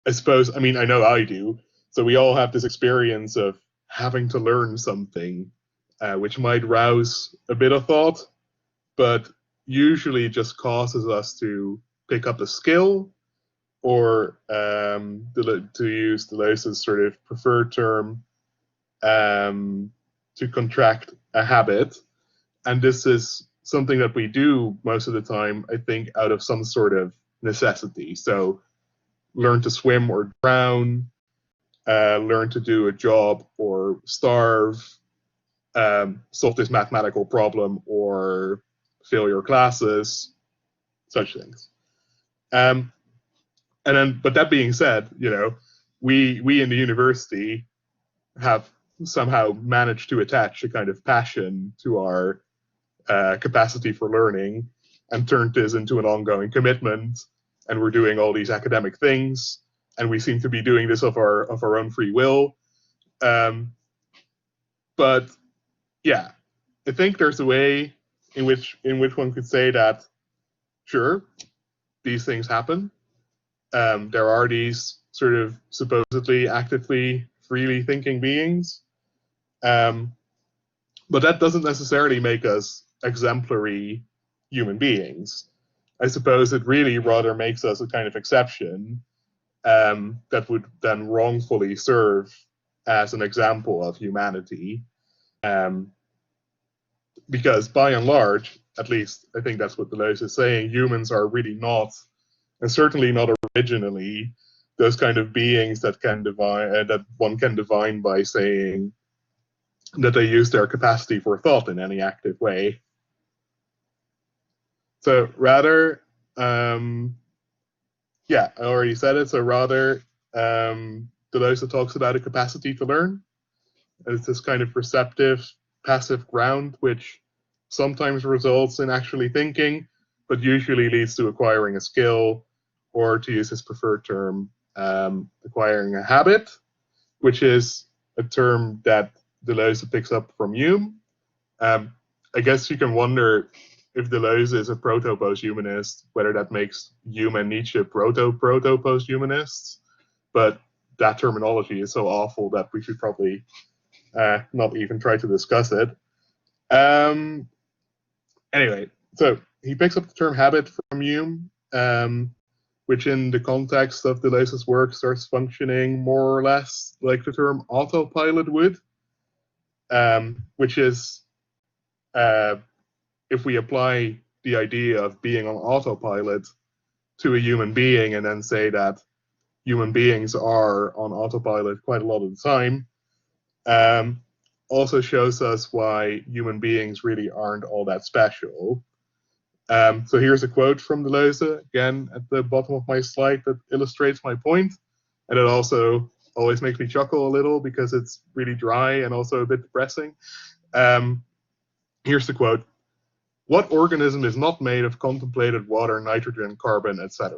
I suppose, I mean, I know I do. So we all have this experience of having to learn something, which might rouse a bit of thought, but usually just causes us to pick up a skill, or to use Deleuze's sort of preferred term, to contract a habit. And this is something that we do most of the time, I think, out of some sort of necessity. So learn to swim or drown, learn to do a job or starve, solve this mathematical problem or fail your classes, such things. And then, but that being said, we in the university have somehow managed to attach a kind of passion to our capacity for learning and turned this into an ongoing commitment. And we're doing all these academic things, and we seem to be doing this of our own free will. But yeah, I think there's a way in which one could say that, sure, these things happen. There are these sort of supposedly actively, freely thinking beings. But that doesn't necessarily make us exemplary human beings. I suppose it really rather makes us a kind of exception that would then wrongfully serve as an example of humanity. Because by and large, at least I think that's what Deleuze is saying, humans are really not, and certainly not originally, those kind of beings that that one can divine by saying that they use their capacity for thought in any active way. So rather, I already said it. So rather, Deleuze talks about a capacity to learn. It's this kind of receptive, passive ground, which sometimes results in actually thinking, but usually leads to acquiring a skill, or to use his preferred term, acquiring a habit, which is a term that Deleuze picks up from Hume. I guess you can wonder if Deleuze is a proto-posthumanist, whether that makes Hume and Nietzsche proto-posthumanists, but that terminology is so awful that we should probably not even try to discuss it. Anyway, so he picks up the term habit from Hume, which in the context of Deleuze's work starts functioning more or less like the term autopilot would, which is, if we apply the idea of being on autopilot to a human being and then say that human beings are on autopilot quite a lot of the time, also shows us why human beings really aren't all that special. So here's a quote from Deleuze, again, at the bottom of my slide, that illustrates my point. And it also always makes me chuckle a little because it's really dry and also a bit depressing. Here's the quote. What organism is not made of contemplated water, nitrogen, carbon, etc.?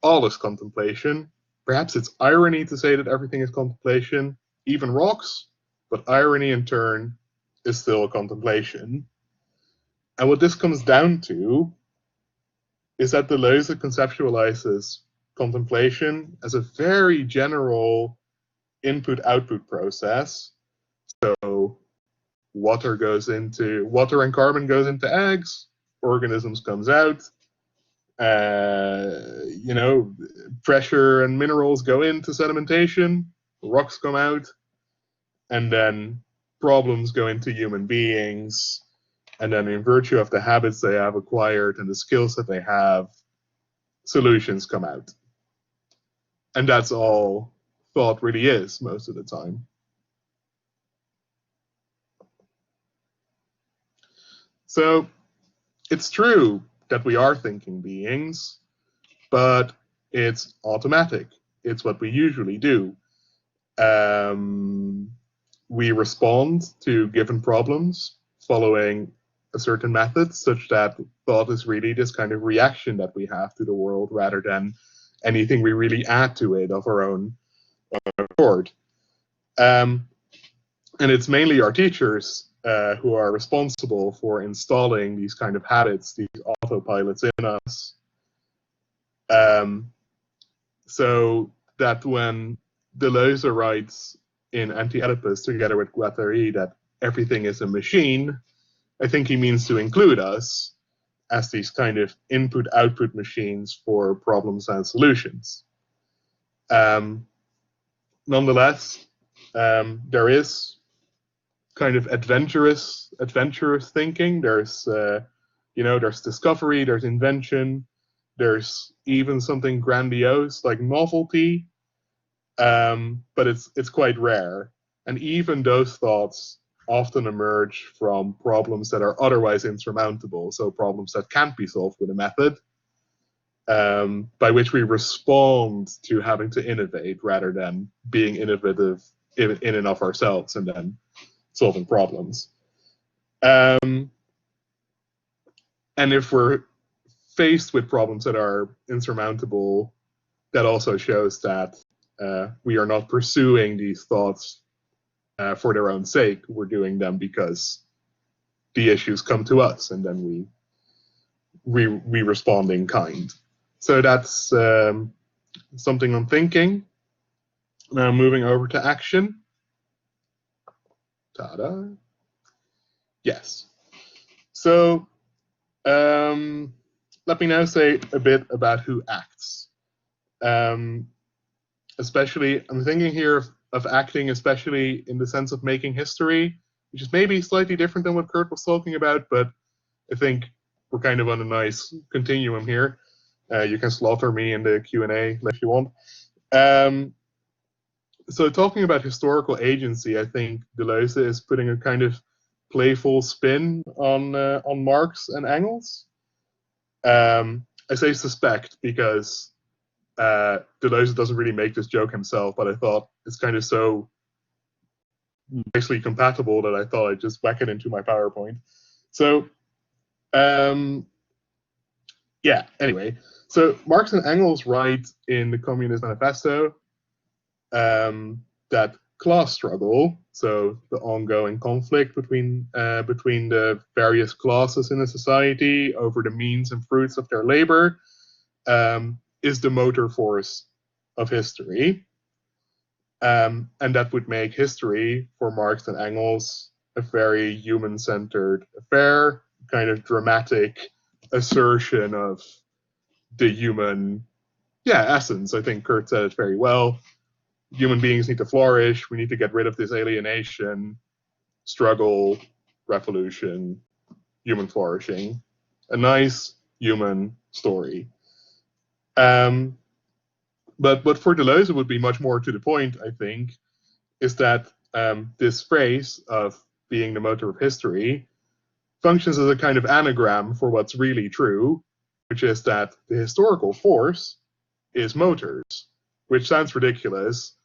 All is contemplation. Perhaps it's irony to say that everything is contemplation, even rocks, but irony in turn is still a contemplation. And what this comes down to is that Deleuze conceptualizes contemplation as a very general input-output process. So water and carbon goes into eggs, organisms comes out, pressure and minerals go into sedimentation, rocks come out, and then problems go into human beings. And then in virtue of the habits they have acquired and the skills that they have, solutions come out. And that's all thought really is most of the time. So it's true that we are thinking beings, but it's automatic. It's what we usually do. We respond to given problems following a certain method, such that thought is really this kind of reaction that we have to the world rather than anything we really add to it of our own accord. And it's mainly our teachers who are responsible for installing these kind of habits, these autopilots in us. So that when Deleuze writes in Anti-Oedipus together with Guattari that everything is a machine, I think he means to include us as these kind of input-output machines for problems and solutions. Nonetheless, there is kind of adventurous thinking. There's there's discovery, there's invention, there's even something grandiose like novelty, but it's quite rare. And even those thoughts often emerge from problems that are otherwise insurmountable, so problems that can't be solved with a method, by which we respond to having to innovate rather than being innovative in and of ourselves and then solving problems. And if we're faced with problems that are insurmountable, that also shows that we are not pursuing these thoughts for their own sake. We're doing them because the issues come to us, and then we respond in kind. So that's something I'm thinking. Now moving over to action. Ta-da. Yes. So let me now say a bit about who acts. Especially, I'm thinking here of acting, especially in the sense of making history, which is maybe slightly different than what Kurt was talking about, but I think we're kind of on a nice continuum here. You can slaughter me in the Q&A if you want. So talking about historical agency, I think Deleuze is putting a kind of playful spin on Marx and Engels. I say suspect because Deleuze doesn't really make this joke himself, but I thought it's kind of so nicely compatible that I thought I'd just whack it into my PowerPoint. So, yeah, anyway. So Marx and Engels write in the Communist Manifesto that class struggle, so the ongoing conflict between the various classes in a society over the means and fruits of their labor, is the motor force of history. And that would make history for Marx and Engels a very human-centered affair, kind of dramatic assertion of the human essence. I think Kurt said it very well. Human beings need to flourish. We need to get rid of this alienation, struggle, revolution, human flourishing. A nice human story. But for Deleuze, it would be much more to the point, I think, is that this phrase of being the motor of history functions as a kind of anagram for what's really true, which is that the historical force is motors, which sounds ridiculous,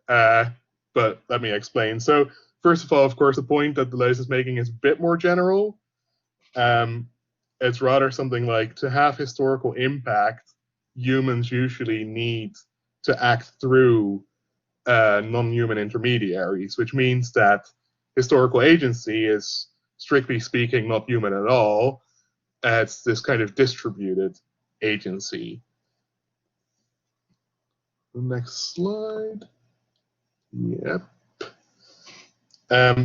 but let me explain. So first of all, of course, the point that Deleuze is making is a bit more general. It's rather something like, to have historical impact, humans usually need to act through non-human intermediaries, which means that historical agency is, strictly speaking, not human at all. It's this kind of distributed agency. Next slide. Yep.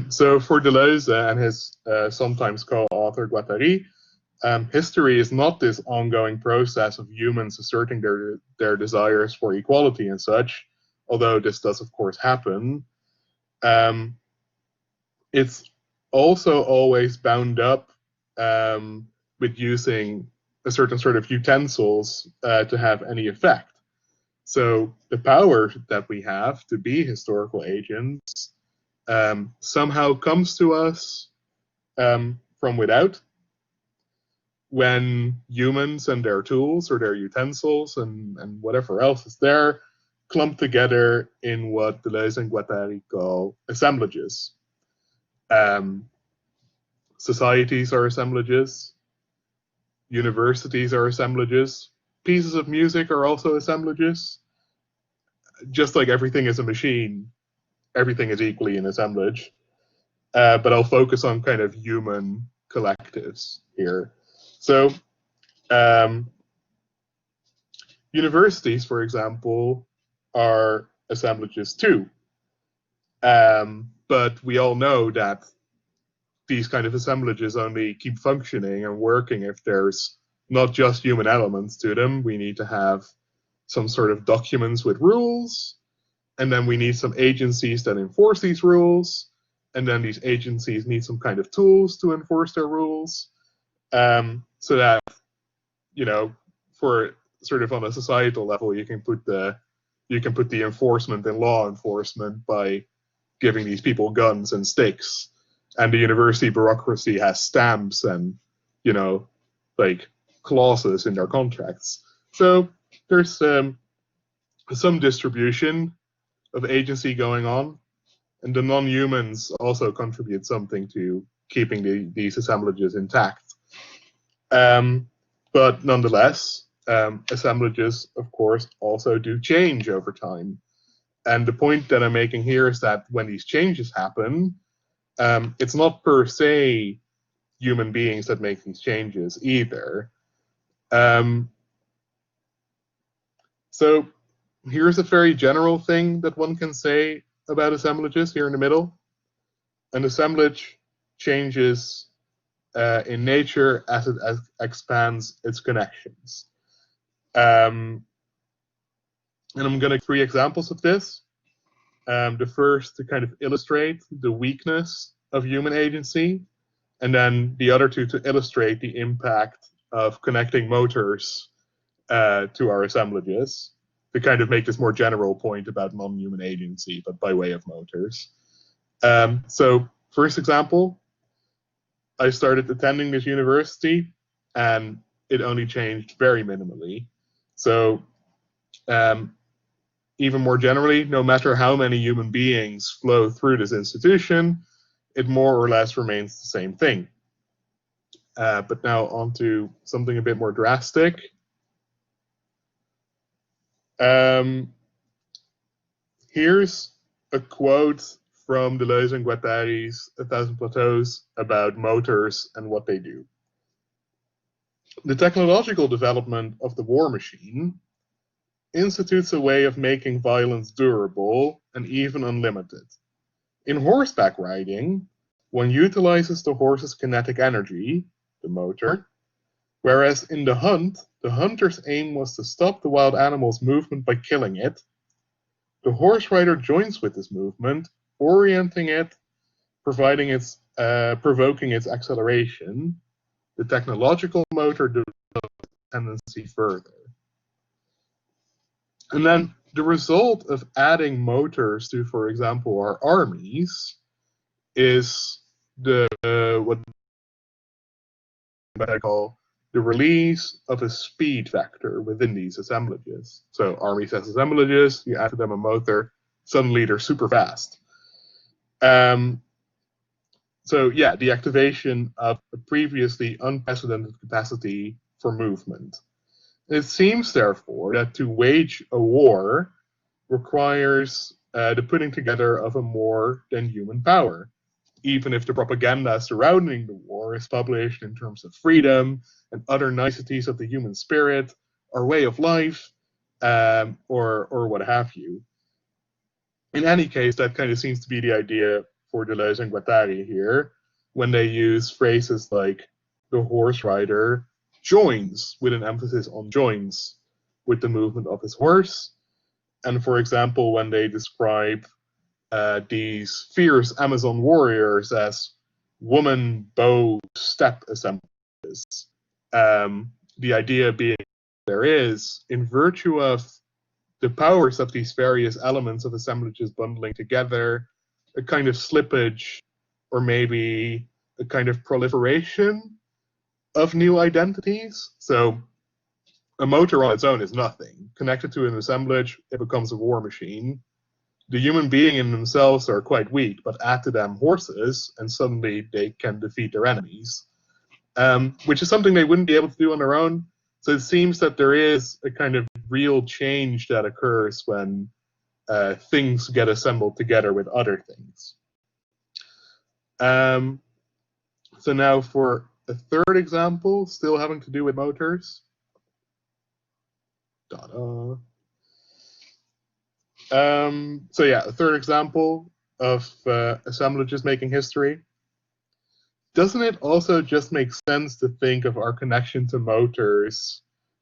So for Deleuze and his sometimes co-author Guattari, history is not this ongoing process of humans asserting their desires for equality and such, although this does of course happen. It's also always bound up with using a certain sort of utensils to have any effect. So the power that we have to be historical agents somehow comes to us from without, when humans and their tools or their utensils and whatever else is there clump together in what Deleuze and Guattari call assemblages. Societies are assemblages. Universities are assemblages. Pieces of music are also assemblages. Just like everything is a machine, everything is equally an assemblage. But I'll focus on kind of human collectives here. So universities, for example, are assemblages too. But we all know that these kind of assemblages only keep functioning and working if there's not just human elements to them. We need to have some sort of documents with rules, and then we need some agencies that enforce these rules, and then these agencies need some kind of tools to enforce their rules, so that, you know, for sort of on a societal level, you can put the enforcement in law enforcement by giving these people guns and sticks, and the university bureaucracy has stamps and, you know, like clauses in their contracts. So there's some distribution of agency going on, and the non-humans also contribute something to keeping these assemblages intact. But nonetheless, assemblages, of course, also do change over time. And the point that I'm making here is that when these changes happen, it's not per se human beings that make these changes either. So here's a very general thing that one can say about assemblages here in the middle. An assemblage changes in nature as it expands its connections. And I'm going to give 3 examples of this. The first to kind of illustrate the weakness of human agency, and then the other 2 to illustrate the impact of connecting motors to our assemblages, to kind of make this more general point about non-human agency, but by way of motors. So first example, I started attending this university, and it only changed very minimally. So even more generally, no matter how many human beings flow through this institution, it more or less remains the same thing. But now on to something a bit more drastic. Here's a quote from Deleuze and Guattari's 1,000 Plateaus about motors and what they do. The technological development of the war machine institutes a way of making violence durable and even unlimited. In horseback riding, one utilizes the horse's kinetic energy, the motor, whereas in the hunt, the hunter's aim was to stop the wild animal's movement by killing it. The horse rider joins with this movement, orienting it, providing its provoking its acceleration. The technological motor develops tendency further. And then the result of adding motors to, for example, our armies is what I call the release of a speed factor within these assemblages. So armies has assemblages, you add to them a motor, suddenly they're super fast. So yeah, the activation of a previously unprecedented capacity for movement. It seems, therefore, that to wage a war requires the putting together of a more than human power, even if the propaganda surrounding the war is published in terms of freedom and other niceties of the human spirit or way of life, or what have you. In any case, that kind of seems to be the idea for Deleuze and Guattari here, when they use phrases like the horse rider joins, with an emphasis on joins, with the movement of his horse. And for example, when they describe these fierce Amazon warriors as woman bow step assemblies, the idea being there is, in virtue of the powers of these various elements of assemblages bundling together, a kind of slippage or maybe a kind of proliferation of new identities. So a motor on its own is nothing. Connected to an assemblage, it becomes a war machine. The human being in themselves are quite weak, but add to them horses, and suddenly they can defeat their enemies, which is something they wouldn't be able to do on their own. So it seems that there is a kind of real change that occurs when things get assembled together with other things. So now for a third example, still having to do with motors. So yeah, a third example of assemblages making history. Doesn't it also just make sense to think of our connection to motors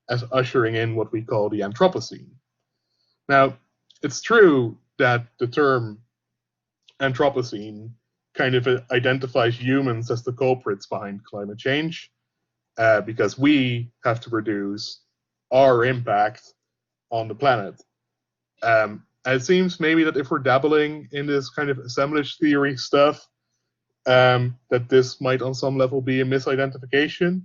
as ushering in what we call the Anthropocene? Now, it's true that the term Anthropocene kind of identifies humans as the culprits behind climate change, because we have to reduce our impact on the planet. It seems maybe that if we're dabbling in this kind of assemblage theory stuff, that this might on some level be a misidentification.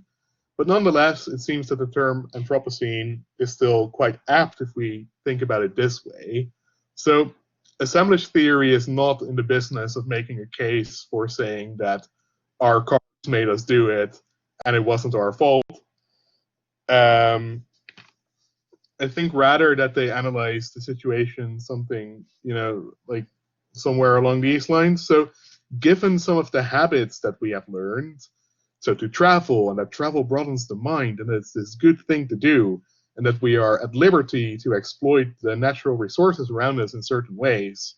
But nonetheless, it seems that the term Anthropocene is still quite apt if we think about it this way. So assemblage theory is not in the business of making a case for saying that our cars made us do it and it wasn't our fault. I think rather that they analyze the situation something, like somewhere along these lines. So given some of the habits that we have learned, so to travel, and that travel broadens the mind, and it's this good thing to do, and that we are at liberty to exploit the natural resources around us in certain ways,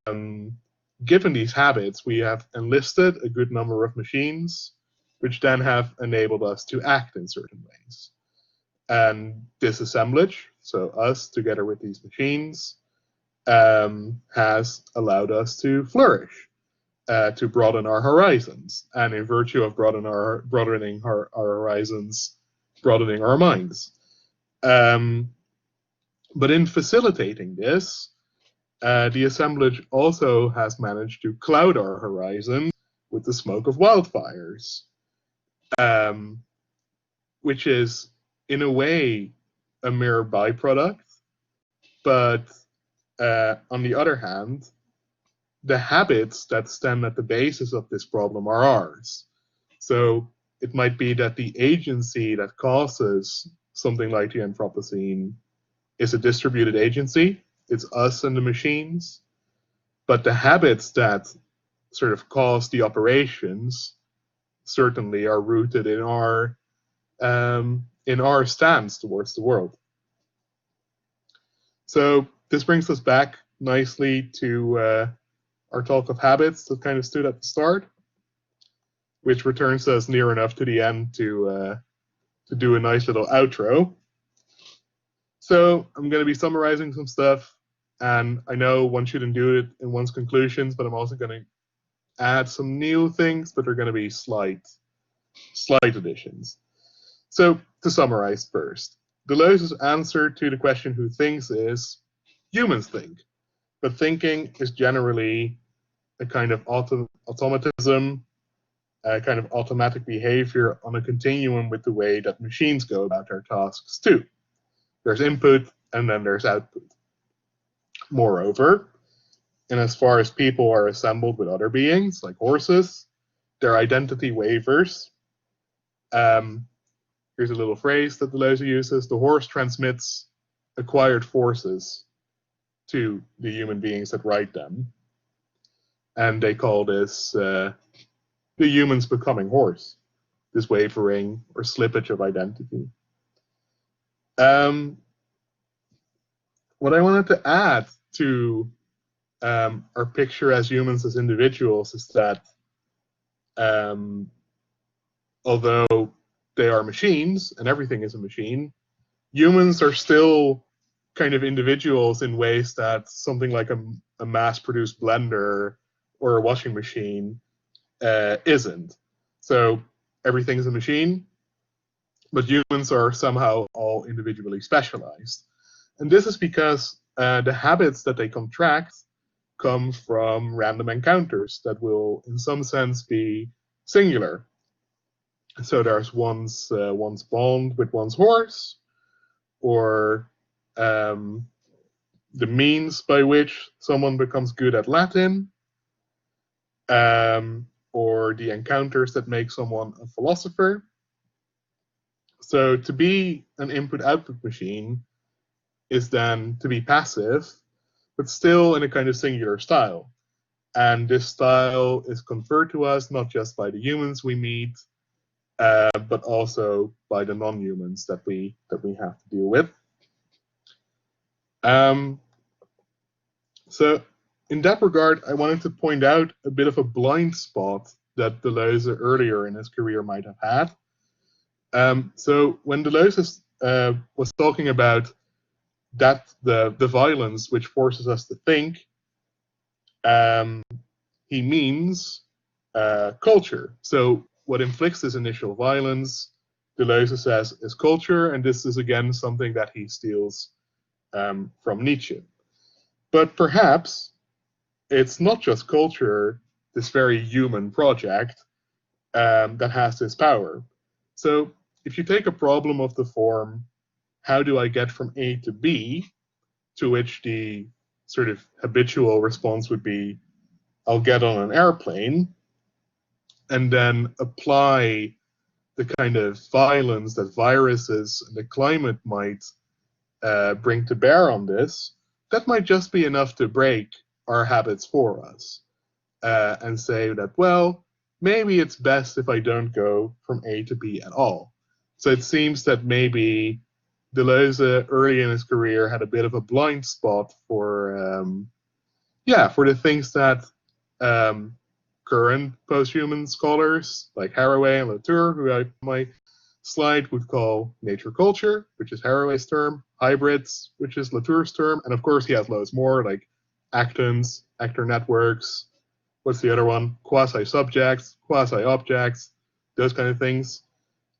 given these habits, we have enlisted a good number of machines, which then have enabled us to act in certain ways. And this assemblage, so us together with these machines, has allowed us to flourish, to broaden our horizons, and in virtue of broadening our horizons, broadening our minds. But in facilitating this, the assemblage also has managed to cloud our horizon with the smoke of wildfires, which is, in a way, a mere byproduct. But on the other hand, the habits that stand at the basis of this problem are ours. So it might be that the agency that causes something like the Anthropocene is a distributed agency. It's us and the machines. But the habits that sort of cause the operations certainly are rooted in our stance towards the world. So this brings us back nicely to our talk of habits that kind of stood at the start, which returns us near enough to the end to do a nice little outro. So I'm going to be summarizing some stuff, and I know one shouldn't do it in one's conclusions, but I'm also going to add some new things that are going to be slight additions. So to summarize first, Deleuze's answer to the question who thinks is, humans think. But thinking is generally a kind of automatism, a kind of automatic behavior on a continuum with the way that machines go about their tasks too. There's input and then there's output. Moreover, and as far as people are assembled with other beings, like horses, their identity wavers. Here's a little phrase that Deleuze uses: the horse transmits acquired forces to the human beings that ride them. And they call this the humans becoming horse, this wavering or slippage of identity. What I wanted to add to our picture as humans as individuals is that although they are machines and everything is a machine, humans are still kind of individuals in ways that something like a mass-produced blender or a washing machine isn't. So everything is a machine, but humans are somehow all individually specialized. And this is because the habits that they contract come from random encounters that will, in some sense, be singular. So there's one's bond with one's horse, or the means by which someone becomes good at Latin, or the encounters that make someone a philosopher. So to be an input-output machine is then to be passive, but still in a kind of singular style. And this style is conferred to us not just by the humans we meet, but also by the non-humans that we have to deal with. So in that regard, I wanted to point out a bit of a blind spot that Deleuze earlier in his career might have had. So when Deleuze was talking about that the violence which forces us to think, he means culture. So what inflicts this initial violence, Deleuze says, is culture, and this is again something that he steals from Nietzsche. But perhaps it's not just culture, this very human project, that has this power. So if you take a problem of the form, how do I get from A to B, to which the sort of habitual response would be, I'll get on an airplane, and then apply the kind of violence that viruses and the climate might bring to bear on this, that might just be enough to break our habits for us and say that, well, maybe it's best if I don't go from A to B at all. So it seems that maybe Deleuze early in his career had a bit of a blind spot for the things that current post-human scholars like Haraway and Latour, who I might slide, would call nature culture, which is Haraway's term, hybrids, which is Latour's term, and of course he has loads more, like actons, actor networks, what's the other one? Quasi-subjects, quasi-objects, those kind of things.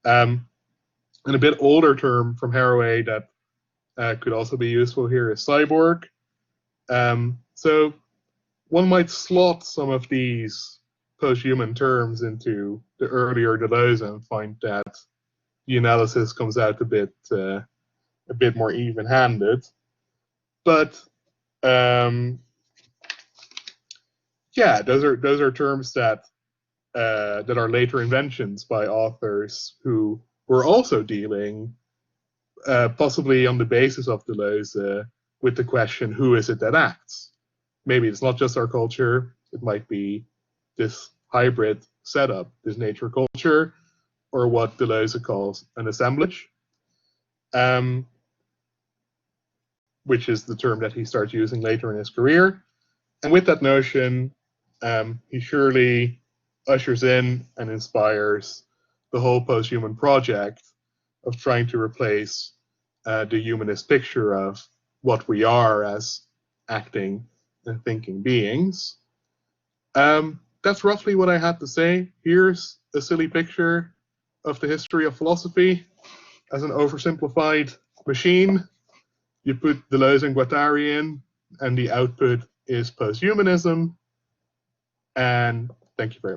And a bit older term from Haraway that could also be useful here is cyborg. So one might slot some of these post-human terms into the earlier Deleuze and find that the analysis comes out a bit more even-handed. But those are terms that are later inventions by authors who were also dealing, possibly on the basis of Deleuze, with the question, who is it that acts? Maybe it's not just our culture, it might be this hybrid setup, this nature culture, or what Deleuze calls an assemblage, which is the term that he starts using later in his career. And with that notion, he surely ushers in and inspires the whole post-human project of trying to replace the humanist picture of what we are as acting and thinking beings. That's roughly what I had to say. Here's a silly picture of the history of philosophy as an oversimplified machine. You put Deleuze and Guattari in, and the output is posthumanism. And thank you very much.